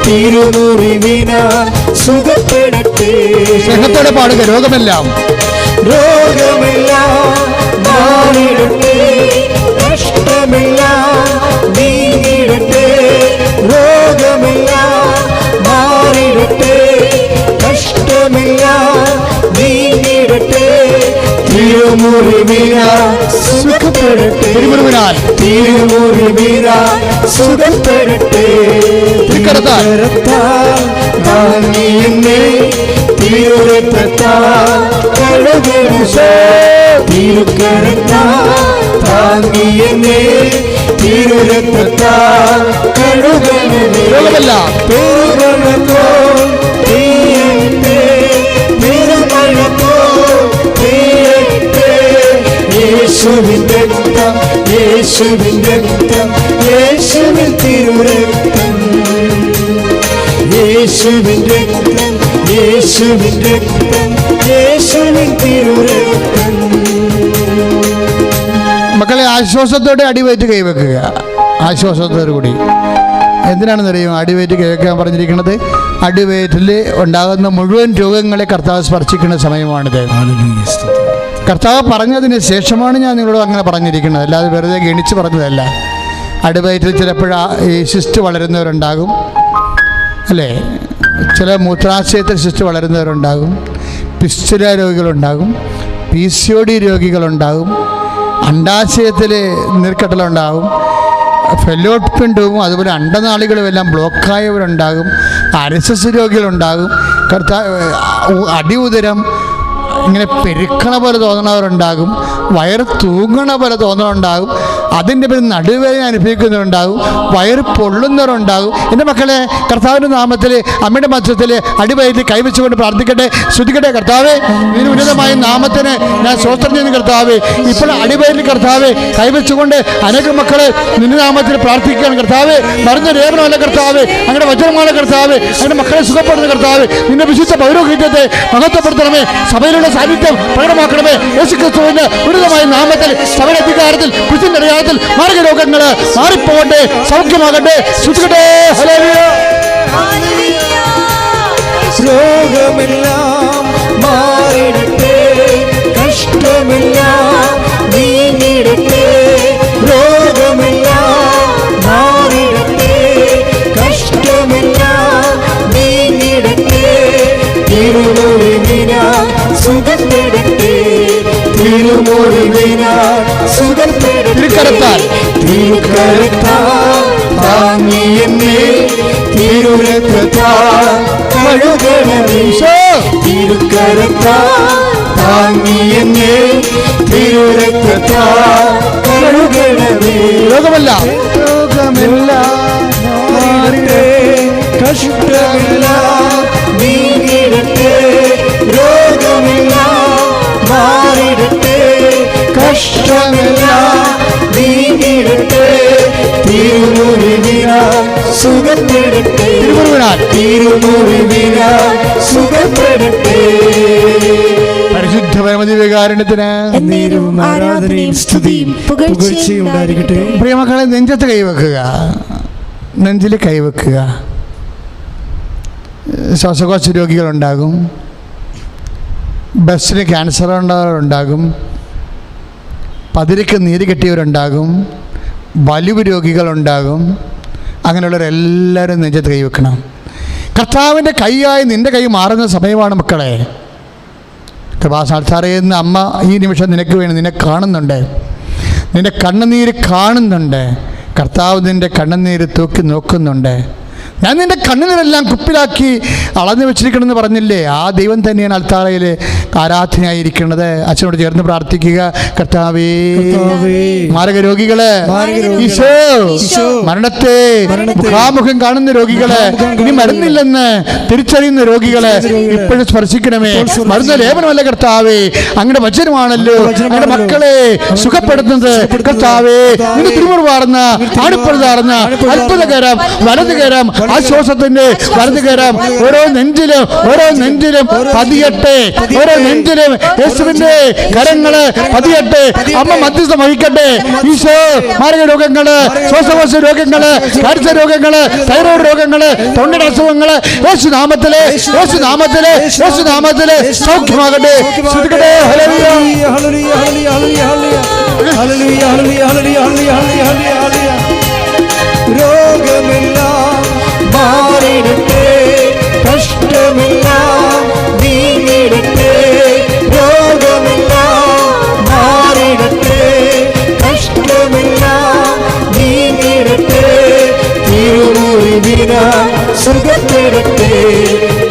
തിരുമുറിവിനാൽ സുഖപ്പെടട്ടെ. സ്നേഹത്തോടെ പാടുക. രോഗമെല്ലാം മാറിടട്ടെ, കഷ്ടമെല്ലാം നീങ്ങിടട്ടെ. രോഗമെല്ലാം മാറിടട്ടെ, കഷ്ടമെല്ലാം നീങ്ങിടട്ടെ. തിരുമുറിവിനാൽ സുഖപ്പെടട്ടെ, തിരുമുറിവിനാൽ സുഖപ്പെടട്ടെ. താങ്ങി എന്നെ തിരുരക്തത്താൽ കഴുകണമേ, തിരുക്കരത്താൽ താങ്ങി എന്നെ തിരുരക്തത്താൽ കഴുകണമേ. പെരുമഴക്കോൾ പെയ്യട്ടെ, പെരുമഴക്കോൾ പെയ്യട്ടെ. യേശുവിന്റെ രക്തം, യേശുവിന്റെ രക്തം, യേശുവിൻ തിരുരക്തം, യേശുവിന്റെ രക്തം, യേശുവിന്റെ രക്തം, യേശുവിൻ തിരുരക്തം. മക്കളെ, ആശ്വാസത്തോടെ അടിവയറ്റ് കൈവെക്കുക. ആശ്വാസത്തോടു കൂടി. എന്തിനാണെന്നറിയുമോ അടിവയറ്റ് കൈവെക്കാൻ പറഞ്ഞിരിക്കുന്നത്? അടിവയറ്റിൽ ഉണ്ടാകുന്ന മുഴുവൻ രോഗങ്ങളെ കർത്താവ് സ്പർശിക്കുന്ന സമയമാണിത്. കർത്താവ് പറഞ്ഞതിന് ശേഷമാണ് ഞാൻ നിങ്ങളോട് അങ്ങനെ പറഞ്ഞിരിക്കുന്നത്, അല്ലാതെ വെറുതെ ഗണിച്ച് പറഞ്ഞതല്ല. അടിവയറ്റിൽ ചിലപ്പോൾ ഈ സിസ്റ്റ് വളരുന്നവരുണ്ടാകും, അല്ലേ? ചില മൂത്രാശയത്തിൽ സിസ്റ്റ് വളരുന്നവരുണ്ടാകും, പിസ്റ്റുല രോഗികളുണ്ടാകും, PCOD രോഗികളുണ്ടാകും, അണ്ടാശയത്തിൽ നീർക്കെട്ടലുണ്ടാകും, ഫെല്ലോപ്പിൻ ട്യൂബും അതുപോലെ അണ്ടനാളികളും എല്ലാം ബ്ലോക്കായവരുണ്ടാകും, RSS രോഗികളുണ്ടാകും, അടി ഉദരം ഇങ്ങനെ പെരുക്കണ പോലെ തോന്നണവരുണ്ടാകും, വയറ് തൂങ്ങണ പോലെ തോന്നണുണ്ടാകും, അതിൻ്റെ പേര് നടുവേദന അനുഭവിക്കുന്നവരുണ്ടാകും, വയറ് പൊള്ളുന്നവരുണ്ടാകും. എൻ്റെ മക്കളെ, കർത്താവിൻ്റെ നാമത്തിൽ അമ്മയുടെ മധ്യത്തിൽ അടിവയറ്റിൽ കൈവച്ചുകൊണ്ട് പ്രാർത്ഥിക്കട്ടെ, ശ്രുതിക്കട്ടെ. കർത്താവേ, ഇതിന് ഉന്നതമായ നാമത്തിന് ഞാൻ സ്വസ്ത്രം ചെയ്യുന്ന കർത്താവേ, ഇപ്പോൾ അടിവയറ്റിൽ കർത്താവേ കൈവച്ചുകൊണ്ട് അനേകം മക്കളെ നിന്റെ നാമത്തിൽ പ്രാർത്ഥിക്കുകയാണ് കർത്താവേ. മരുന്ന് രേവനമല്ല കർത്താവേ, അങ്ങനെ വചനമാണ് കർത്താവേ, അങ്ങനെ മക്കളെ സുഖപ്പെടുന്ന കർത്താവേ. നിന്റെ വിശുദ്ധ പൗരോഹിത്യത്തെ മഹത്വപ്പെടുത്തണമേ, സഭയിലുള്ള സാന്നിധ്യം പ്രകടമാക്കണമേ. യേശുക്രിസ്തുവിന്റെ ഉന്നതമായ നാമത്തിൽ സഭയുടെ അധികാരത്തിൽ ക്രിസ്ത്യൻ അധികാരത്തിൽ മാരക രോഗങ്ങൾ മാറിപ്പോകട്ടെ, സൗഖ്യമാകട്ടെ. ശ്രുതിക്കട്ടെ. രോഗമെല്ലാം മാറിടട്ടെ, കഷ്ടമെല്ലാം നീങ്ങിടട്ടെ. രോഗമെല്ലാം മാറിടട്ടെ, കഷ്ടമെല്ലാം നീങ്ങിടട്ടെ. തിരുമുറിവിനാൽ സുഖപ്പെടട്ടെ, തിരുമുറിവിനാൽ സുഖപ്പെടട്ടെ. തിരുക്കരത്താൽ താങ്ങി എന്നെ തിരുരക്തത്താൽ കഴുകണമേ. തിരുക്കരത്താൽ താങ്ങി എന്നെ തിരുരക്തത്താൽ കഴുകണമേ. രോഗമെല്ലാം മാറിടട്ടെ, കഷ്ടമെല്ലാം നീങ്ങിടട്ടെ. രോഗമെല്ലാം മാറിടട്ടെ, കഷ്ടമെല്ലാം നീങ്ങിടട്ടെ. തിരുമുറിവിനാൽ സുഖപ്പെടട്ടെ, തിരുമുറിവിനാൽ സുഖപ്പെടട്ടെ. പരിശുദ്ധ പരമദിവ്യകാരുണ്യത്തിന് ആരാധനയും സ്തുതിയും പുകഴ്ചയും ഉണ്ടായിരിക്കട്ടെ. പ്രിയമക്കളെ, നെഞ്ചത്ത് കൈവെക്കുക, നെഞ്ചിൽ കൈവെക്കുക. ശ്വാസകോശ രോഗികളുണ്ടാകും, ബ്രസ്റ്റിന് ക്യാൻസർ ഉണ്ടാകും, പതിരക്ക് നീര് കെട്ടിയവരുണ്ടാകും, വലിവ് രോഗികളുണ്ടാകും. അങ്ങനെയുള്ളവരെല്ലാവരും നെഞ്ചത്ത് കൈവെക്കണം. കർത്താവിൻ്റെ കൈയായി നിൻ്റെ കൈ മാറുന്ന സമയമാണ് മക്കളെ. കൃപാസാൽത്താറേന്ന് അമ്മ ഈ നിമിഷം നിനക്ക് വേണ്ടി നിന്നെ കാണുന്നുണ്ട്. നിൻ്റെ കണ്ണുനീര് കാണുന്നുണ്ട്. കർത്താവ് നിൻ്റെ കണ്ണുനീര് തൂക്കി നോക്കുന്നുണ്ട്. ഞാൻ നിൻ്റെ കണ്ണുനീരെല്ലാം കുപ്പിലാക്കി അളന്നു വെച്ചിരിക്കണമെന്ന് പറഞ്ഞില്ലേ? ആ ദൈവം തന്നെയാണ് അൽത്താറയിൽ ആരാധനയായിരിക്കുന്നത്. അച്ഛനോട് ചേർന്ന് പ്രാർത്ഥിക്കുക. കർത്താവേ, മാരക രോഗികളെ, ഈശോ, മരണത്തെ മുഖാമുഖം കാണുന്ന രോഗികളെ, ഇനി മരുന്നില്ലെന്ന് തിരിച്ചറിയുന്ന രോഗികളെ ഇപ്പോഴും സ്പർശിക്കണമേ. മരുന്ന് ലേപനമല്ല കർത്താവേ, അങ്ങയുടെ വചനമാണല്ലോ അങ്ങയുടെ മക്കളെ സുഖപ്പെടുത്തുന്നത്. കർത്താവേ, നിന്റെ തിരുമുറിവാർന്ന ആണിപ്പഴുതാർന്ന അത്ഭുതകരം വലതുകരം ആശ്വാസത്തിന്റെ വലതുകരം ഓരോ നെഞ്ചിലും പതിയട്ടെ. ഓരോ നെഞ്ചിലും യേശുവിന്റെ കരങ്ങള് പതിയട്ടെ. അമ്മ മധ്യസ്ഥം വഹിക്കട്ടെ. ഈശോ, മാരക രോഗങ്ങള്, ശ്വാസകോശ രോഗങ്ങള്, ക്യാൻസർ രോഗങ്ങള്, തൈറോയ്ഡ് രോഗങ്ങള്, തൊണ്ടയുടെ അസുഖങ്ങള് യേശുനാമത്തിലെ സൗഖ്യമാകട്ടെ. ശ്രദ്ധിക്കട്ടെ. രോഗമെല്ലാം മാറിടട്ടെ, കഷ്ടമെല്ലാം നീങ്ങിടട്ടെ. രോഗമെല്ലാം മാറിടട്ടെ, കഷ്ടമെല്ലാം നീങ്ങിടട്ടെ. തിരുമുറിവിനാൽ സുഖപ്പെടട്ടെ,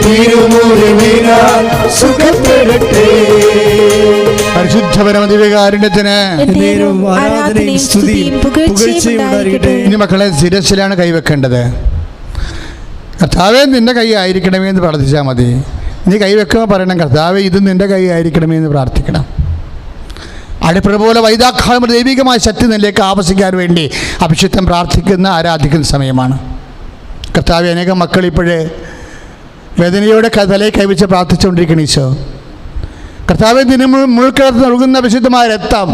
തിരുമുറിവിനാൽ സുഖപ്പെടട്ടെ. പരിശുദ്ധ പരമദിവ്യകാരുണ്യത്തിന് ഇനി മക്കളെ ശിരസിലാണ് കൈവെക്കേണ്ടത്. കർത്താവേ, നിന്റെ കൈ ആയിരിക്കണമേ എന്ന് പ്രാർത്ഥിച്ചാൽ മതി. നീ കൈവെക്കുമ്പോൾ പറയണം, കർത്താവേ, ഇത് നിന്റെ കൈ ആയിരിക്കണമേ എന്ന് പ്രാർത്ഥിക്കണം. അടിപ്പുറ പോലെ വൈദാഖാമ ദൈവികമായ ശക്തി നിന്നിലേക്ക് ആവസിക്കാൻ വേണ്ടി അഭിഷിക്തം പ്രാർത്ഥിക്കുന്ന ആരാധിക്കുന്ന സമയമാണ്. കർത്താവേ, അനേകം മക്കൾ ഇപ്പോഴേ വേദനയോടെ തലയിൽ കൈവച്ച് പ്രാർത്ഥിച്ചുകൊണ്ടിരിക്കണം. ഈശോ, കർത്താവേ, ദിന മുഴുക്കകത്ത് നൽകുന്ന വിശുദ്ധമായ രക്തം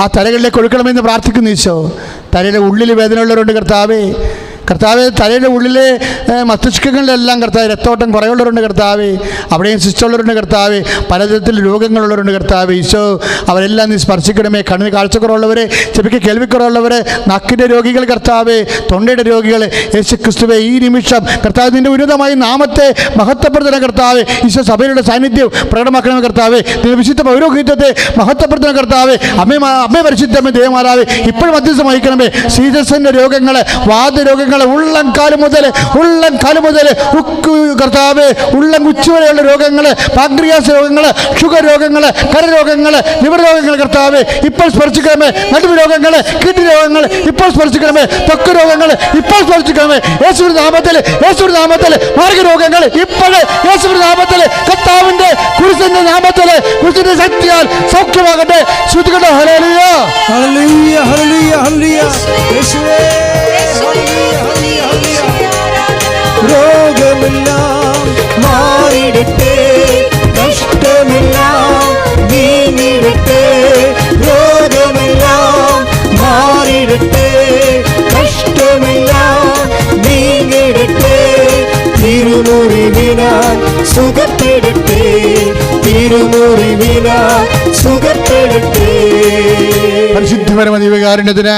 ആ തലകളിലേക്ക് ഒഴുക്കണമെന്ന് പ്രാർത്ഥിക്കുന്നു. ഈശോ, തലയുടെ ഉള്ളിൽ വേദനയുള്ളവരുണ്ട്. കർത്താവേ, തലയുടെ ഉള്ളിലെ മസ്തിഷ്കങ്ങളിലെല്ലാം കർത്താവ് രക്തോട്ടം കുറയുള്ളവരുണ്ട്. കർത്താവേ, അവിടെയും ശിഷ്ടമുള്ളവരുണ്ട്. കർത്താവേ, പലതരത്തിൽ രോഗങ്ങളുള്ളവരുണ്ട്. കർത്താവേ, ഈശോ, അവരെല്ലാം നീ സ്പർശിക്കണമേ. കണ്ണിന് കാഴ്ചക്കുറവുള്ളവരെ, ചെവിക്ക് കേൾവിക്കുറവുള്ളവരെ, നക്കിൻ്റെ രോഗികൾ, കർത്താവേ, തൊണ്ടയുടെ രോഗികൾ, യേശു ക്രിസ്തുവേ, ഈ നിമിഷം കർത്താവ് നിൻ്റെ ഉന്നതമായ നാമത്തെ മഹത്വപ്പെടുത്തണം. കർത്താവേ, ഈശോ, സഭയുടെ സാന്നിധ്യം പ്രകടമാക്കണമേ. കർത്താവേ, നിന്റെ വിശുദ്ധ പൗരോഹിത്യത്തെ മഹത്വപ്പെടുത്തണം. കർത്താവേ, അമ്മേ പരിശുദ്ധമേ ദേവമാതാവേ, ഇപ്പോഴും മധ്യസ്ഥം വഹിക്കണമേ. സീസസിൻ്റെ രോഗങ്ങൾ, വാതരോഗങ്ങൾ, ഉള്ളം കാല് മുതൽ കർത്താവേ, ഉള്ളം ഉച്ചുവരെയുള്ള രോഗങ്ങൾ, പാൻക്രിയാസ് രോഗങ്ങൾ, ഷുഗർ രോഗങ്ങൾ, കരരോഗങ്ങൾ, ലിവർ രോഗങ്ങൾ, കർത്താവേ, ഇപ്പോൾ സ്പർശിക്കണമേ. നടുവ് രോഗങ്ങൾ, കിഡ്നി രോഗങ്ങൾ ഇപ്പോൾ സ്പർശിക്കണമേ. ത്വക്ക് രോഗങ്ങൾ ഇപ്പോൾ സ്പർശിക്കണമേ. യേശുവിന്റെ നാമത്തിൽ മാർഗ രോഗങ്ങൾ ഇപ്പോഴേ യേശുവിന്റെ നാമത്തിൽ, കർത്താവിന്റെ കുരിശിന്റെ നാമത്തിൽ, കുരിശിന്റെ ശക്തിയാൽ സൗഖ്യമാകട്ടെ. ശ്രുതികട്ടെ. ഹല്ലേലൂയ, ഹല്ലേലൂയ, ഹല്ലേലൂയ, ഹല്ലേലൂയ. യേശുവേ, രോഗമെല്ലാം മാറിടട്ടെ, കഷ്ടമെല്ലാം നീങ്ങിടട്ടെ. രോഗമെല്ലാം മാറിടട്ടെ, കഷ്ടമെല്ലാം നീങ്ങിടട്ടെ. തിരുമുറിവിനാൽ സുഖപ്പെടട്ടെ, തിരുമുറിവിനാൽ സുഖപ്പെടട്ടെ. പരിശുദ്ധ പരമദിവ്യകാരുണ്യത്തിന്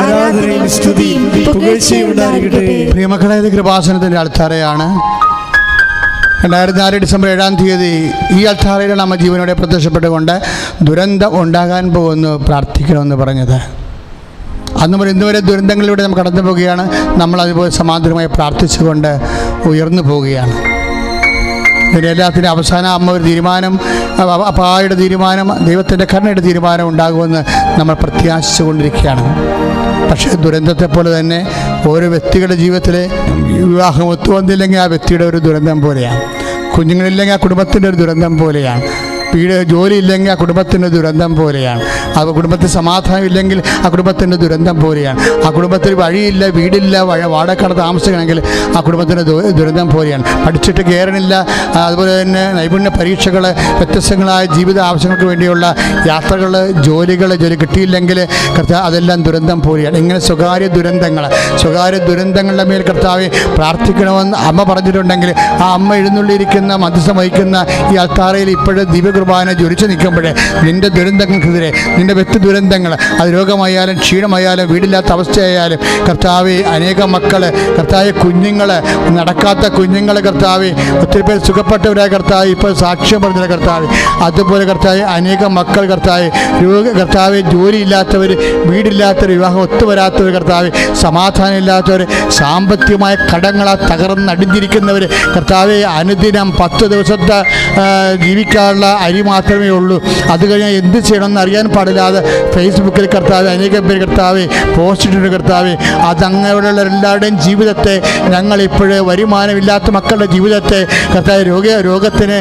ആരാധനയും സ്തുതിയും പുകഴ്ചയും ഉണ്ടായിരിക്കട്ടെ. പ്രിയമക്കളെ, കൃപാസനത്തിൻ്റെ അൾത്താരയാണ്. 2004 ഡിസംബർ 7-ാം തീയതി ഈ അൾത്താരയിലാണ് അമ്മ ജീവനോടെ പ്രത്യക്ഷപ്പെട്ടുകൊണ്ട് ദുരന്തം ഉണ്ടാകാൻ പോകുന്നു പ്രാർത്ഥിക്കണമെന്ന് പറഞ്ഞത്. അന്ന് മുതൽ ഇന്നുവരെ ദുരന്തങ്ങളിലൂടെ നമ്മൾ കടന്നു പോവുകയാണ്. നമ്മൾ അതുപോലെ സമാന്തരമായി പ്രാർത്ഥിച്ചുകൊണ്ട് ഉയർന്നു പോവുകയാണ്. ഇതിൻ്റെ എല്ലാത്തിൻ്റെ അവസാനം അമ്മ ഒരു തീരുമാനം, അപ്പായുടെ തീരുമാനം, ദൈവത്തിൻ്റെ കരുണയുടെ തീരുമാനം ഉണ്ടാകുമെന്ന് നമ്മൾ പ്രത്യാശിച്ചു കൊണ്ടിരിക്കുകയാണ്. പക്ഷേ ദുരന്തത്തെ പോലെ തന്നെ ഓരോ വ്യക്തികളുടെ ജീവിതത്തിലെ വിവാഹം ഒത്തുവന്നില്ലെങ്കിൽ ആ വ്യക്തിയുടെ ഒരു ദുരന്തം പോലെയാണ്. കുഞ്ഞുങ്ങളില്ലെങ്കിൽ ആ കുടുംബത്തിൻ്റെ ഒരു ദുരന്തം പോലെയാണ്. ജോലി ഇല്ലെങ്കിൽ ആ കുടുംബത്തിൻ്റെ ദുരന്തം പോലെയാണ്. ആ കുടുംബത്തിൽ സമാധാനം ഇല്ലെങ്കിൽ ആ കുടുംബത്തിൻ്റെ ദുരന്തം പോലെയാണ്. ആ കുടുംബത്തിൽ വഴിയില്ല, വീടില്ല, വാടകയ്ക്ക് താമസിക്കണമെങ്കിൽ ആ കുടുംബത്തിൻ്റെ ദുരന്തം പോലെയാണ്. പഠിച്ചിട്ട് കയറണില്ല, അതുപോലെ തന്നെ നൈപുണ്യ പരീക്ഷകൾ, വ്യത്യസ്തങ്ങളായ ജീവിത ആവശ്യങ്ങൾക്ക് വേണ്ടിയുള്ള യാത്രകൾ, ജോലി കിട്ടിയില്ലെങ്കിൽ കർത്താവ് അതെല്ലാം ദുരന്തം പോലെയാണ്. ഇങ്ങനെ സ്വകാര്യ ദുരന്തങ്ങളുടെ മേൽ കർത്താവെ പ്രാർത്ഥിക്കണമെന്ന് അമ്മ പറഞ്ഞിട്ടുണ്ടെങ്കിൽ ആ അമ്മ എഴുന്നള്ളിയിരിക്കുന്ന മധ്യസ്ഥം വഹിക്കുന്ന ഈ അൾത്താരയിൽ ഇപ്പോഴും ദിവ്യ കുർബാന ജ്വലിച്ചു നിൽക്കുമ്പോഴേ നിൻ്റെ ദുരന്തങ്ങൾക്കെതിരെ, നിൻ്റെ വ്യക്തി ദുരന്തങ്ങൾ, അത് രോഗമായാലും ക്ഷീണമായാലും വീടില്ലാത്ത അവസ്ഥയായാലും കർത്താവെ, അനേകം മക്കൾ കർത്താവെ, കുഞ്ഞുങ്ങൾ, നടക്കാത്ത കുഞ്ഞുങ്ങൾ കർത്താവെ, ഒത്തിരി പേർ സുഖപ്പെട്ടവരായ കർത്താവ് ഇപ്പോൾ സാക്ഷ്യം പറഞ്ഞ കർത്താവ്, അതുപോലെ കർത്താവ് അനേകം മക്കൾ കർത്താവ് കർത്താവ് ജോലിയില്ലാത്തവർ, വീടില്ലാത്തവർ, വിവാഹം ഒത്തുവരാത്തവർ കർത്താവ്, സമാധാനം ഇല്ലാത്തവർ, സാമ്പത്തികമായ കടങ്ങളാ തകർന്നടിഞ്ഞിരിക്കുന്നവർ കർത്താവെ, അനുദിനം 10 ദിവസത്തെ ജീവിക്കാനുള്ള അരി മാത്രമേ ഉള്ളൂ, അത് കഴിഞ്ഞാൽ എന്ത് ചെയ്യണമെന്ന് അറിയാൻ പാടില്ലാതെ ഫേസ്ബുക്കിൽ കർത്താവ് അനേകം പേര് കർത്താവ് പോസ്റ്റ് ഇട്ടിട്ട് കർത്താവ്, അതങ്ങനെയുള്ള എല്ലാവരുടെയും ജീവിതത്തെ ഞങ്ങളിപ്പോൾ വരുമാനമില്ലാത്ത മക്കളുടെ ജീവിതത്തെ കർത്താവ്, രോഗത്തിന്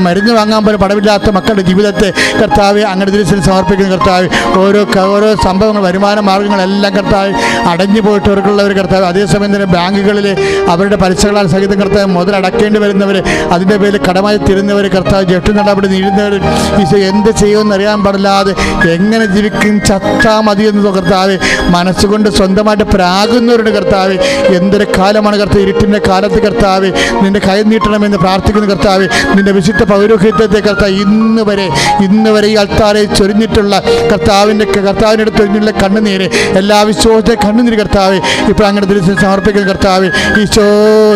മരുന്ന് വാങ്ങാൻ പോലും പണമില്ലാത്ത മക്കളുടെ ജീവിതത്തെ കർത്താവ് അങ്ങനെ ദിവസം സമർപ്പിക്കുന്ന കർത്താവ്, ഓരോ സംഭവങ്ങൾ, വരുമാന മാർഗ്ഗങ്ങളെല്ലാം കർത്താവ് അടഞ്ഞു പോയിട്ടവർക്കുള്ളവർ കർത്താവ്, അതേസമയം തന്നെ ബാങ്കുകളിൽ അവരുടെ പലിശകളാൽ സഹിതം കർത്താവ് മുതലടക്കേണ്ടി വരുന്നവർ, അതിൻ്റെ പേരിൽ കടമായി തരുന്നവർ കർത്താവ്, ജപ്തി നടപടി നേരിടുന്നവർ, ഈശോ എന്ത് ചെയ്യുമെന്ന് അറിയാൻ പാടില്ലാതെ എങ്ങനെ ജീവിക്കും, ചത്താ മതി എന്ന് കർത്താവ് മനസ്സുകൊണ്ട് സ്വന്തമായിട്ട് പ്രാകുന്നവരുടെ കർത്താവ്, എന്തൊരു കാലമാണ് കർത്താവ്, ഇരുട്ടിൻ്റെ കാലത്ത് കർത്താവ് നിൻ്റെ കൈ നീട്ടണമെന്ന് പ്രാർത്ഥിക്കുന്ന കർത്താവ്, നിൻ്റെ വിശുദ്ധ പൗരോഹിത്യത്തെ കർത്താവ് ഇന്ന് വരെ ഈ അൾത്താരെ ചൊരിഞ്ഞിട്ടുള്ള കർത്താവിൻ്റെ അടുത്ത് ചൊരിഞ്ഞുള്ള കണ്ണുനീര്, എല്ലാ വിശ്വാസത്തെ കണ്ണുനീര് കർത്താവ് ഇപ്പോൾ അങ്ങനെ ദിവസം സമർപ്പിക്കുന്ന കർത്താവ്, ഈശോ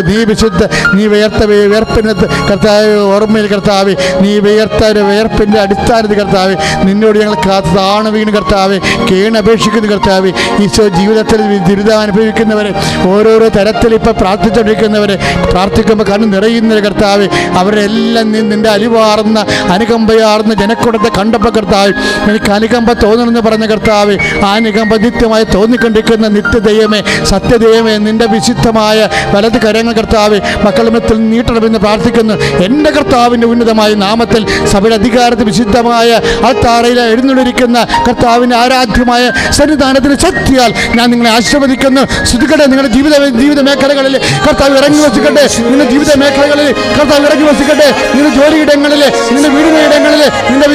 നീ വിശുദ്ധ, നീ വിയർപ്പിന് കർത്താവ് ഓർമ്മയിൽ കർത്താവ്, നീ വിയർപ്പിൻ്റെ അടിസ്ഥാനത്തിൽ കർത്താവ് നിന്നോട് ഞങ്ങൾ താണു വീണ് കർത്താവ് കേണപേക്ഷിക്കുന്ന കർത്താവ്, ഈശോ ജീവിതത്തിൽ ദുരിതം അനുഭവിക്കുന്നവരെ, ഓരോരോ തരത്തിൽ ഇപ്പോൾ പ്രാർത്ഥിച്ചുകൊണ്ടിരിക്കുന്നവരെ, പ്രാർത്ഥിക്കുമ്പോൾ കണ്ണ് നിറയുന്ന കർത്താവ്, അവരെല്ലാം നിൻ്റെ അലിവാർന്ന അനുകമ്പയാർന്ന ജനക്കൂടത്തെ കണ്ടപ്പോൾ കർത്താവ് എനിക്ക് അനുകമ്പ തോന്നണമെന്ന് പറഞ്ഞ കർത്താവ്, ആ അനുകമ്പ നിത്യമായി തോന്നിക്കൊണ്ടിരിക്കുന്ന നിത്യദൈവമേ, സത്യദൈവമേ, നിൻ്റെ വിശുദ്ധമായ വലത് കരങ്ങൾ കർത്താവ് മക്കളുമത്തിൽ നീട്ടണമെന്ന് പ്രാർത്ഥിക്കുന്നു. എൻ്റെ കർത്താവിൻ്റെ ഉന്നതമായ നാമത്തിൽ സഭയുടെ അധികാരത്തിൽ വിശുദ്ധമായ അൾത്താരയിൽ എഴുന്നള്ളിരിക്കുന്ന കർത്താവിൻ്റെ ആരാധ്യമായ സന്നിധാനത്തിന് ശക്തിയാൽ ഞാൻ നിങ്ങളെ ആശീർവദിക്കുന്നു. ശ്രുതിക്കട്ടെ, നിങ്ങളുടെ ജീവിത മേഖലകളിൽ കർത്താവ് ഇറങ്ങി വസിക്കട്ടെ, നിങ്ങളുടെ ജീവിത മേഖലകളിൽ കർത്താവ് ഇറങ്ങി വസിക്കട്ടെ, നിന്റെ ജോലിയിടങ്ങളിൽ, നിന്റെ വീടിൻ്റെ ഇടങ്ങളിൽ, നിന്റെ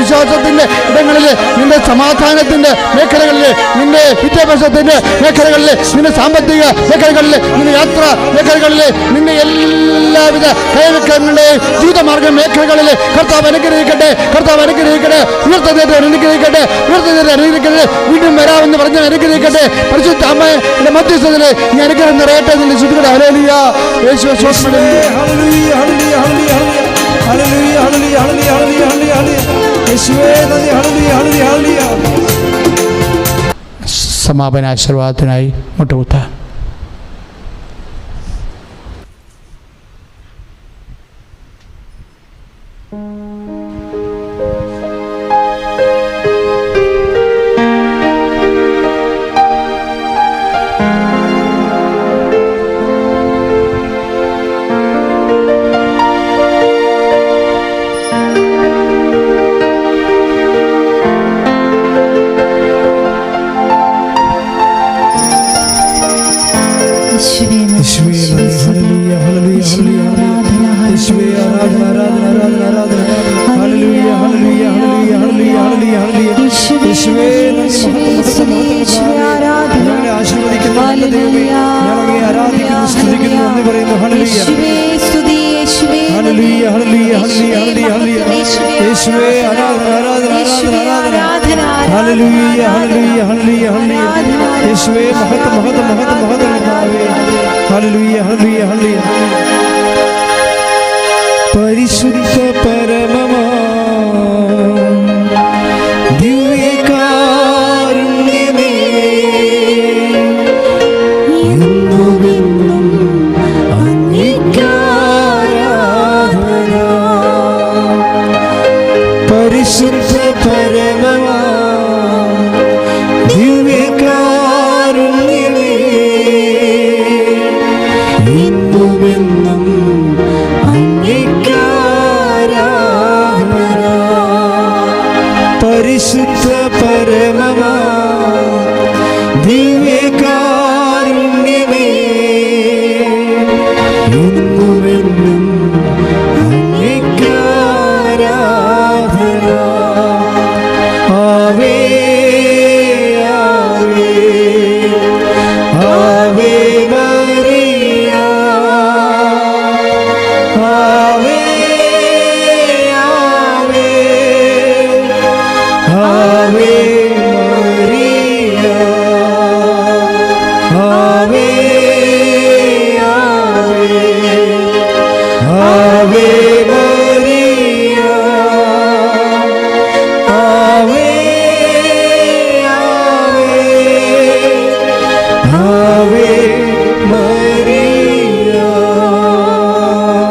വിശ്വാസത്തിൻ്റെ ഇടങ്ങളിൽ, നിന്റെ സമാധാനത്തിൻ്റെ മേഖലകളിൽ, നിന്റെ വിദ്യാഭ്യാസത്തിൻ്റെ മേഖലകളിൽ, നിന്റെ സാമ്പത്തിക മേഖലകളിൽ, നിന്റെ യാത്ര മേഖലകളിൽ, നിന്റെ എല്ലാവിധ കൈവക്കങ്ങളുടെ ജീവിതമാർഗ മേഖലകളിൽ കർത്താവ് അനുഗ്രഹിക്കട്ടെ, കർത്താവ് അനുഗ്രഹിക്കട്ടെ, ഉയർത്തതേറ്റ് അനുഗ്രഹിക്കട്ടെ, ഉയർത്തതേറ്റ് അനുഗ്രഹിക്കട്ടെ, വീണ്ടും വരാമെന്ന് പറഞ്ഞ് അനുഗ്രഹിക്കട്ടെ. പരിശുദ്ധ അമ്മയുടെ മധ്യസ്ഥതയിൽ ഈ അനുഗ്രഹം നിറയട്ടെ എന്ന് ശുദ്ധിക്കട്ടെ. ഹല്ലേലൂയ. യേശുവേ സ്തോത്രം. ഹല്ലേലൂയ, ഹല്ലേലൂയ, ഹല്ലേലൂയ, ഹല്ലേലൂയ, ഹല്ലേലൂയ, ഹല്ലേലൂയ, ഹല്ലേലൂയ, യേശുവേ നന്ദി. ഹല്ലേലൂയ, ഹല്ലേലൂയ, ഹല്ലേലൂയ. സമാപന ആശീർവാദത്തിനായി മുട്ടുകുത്താം. പരിശുദ്ധ പരമമാ ദിവ്യകാരുണ്യമേ, എന്നുമെന്നും അങ്ങേക്കാരാധന. പരിശുദ്ധ പരമമാ ദിവ്യകാരുണ്യമേ, എന്നുമെന്നും അങ്ങേക്കാരാധന. പരിശുദ്ധ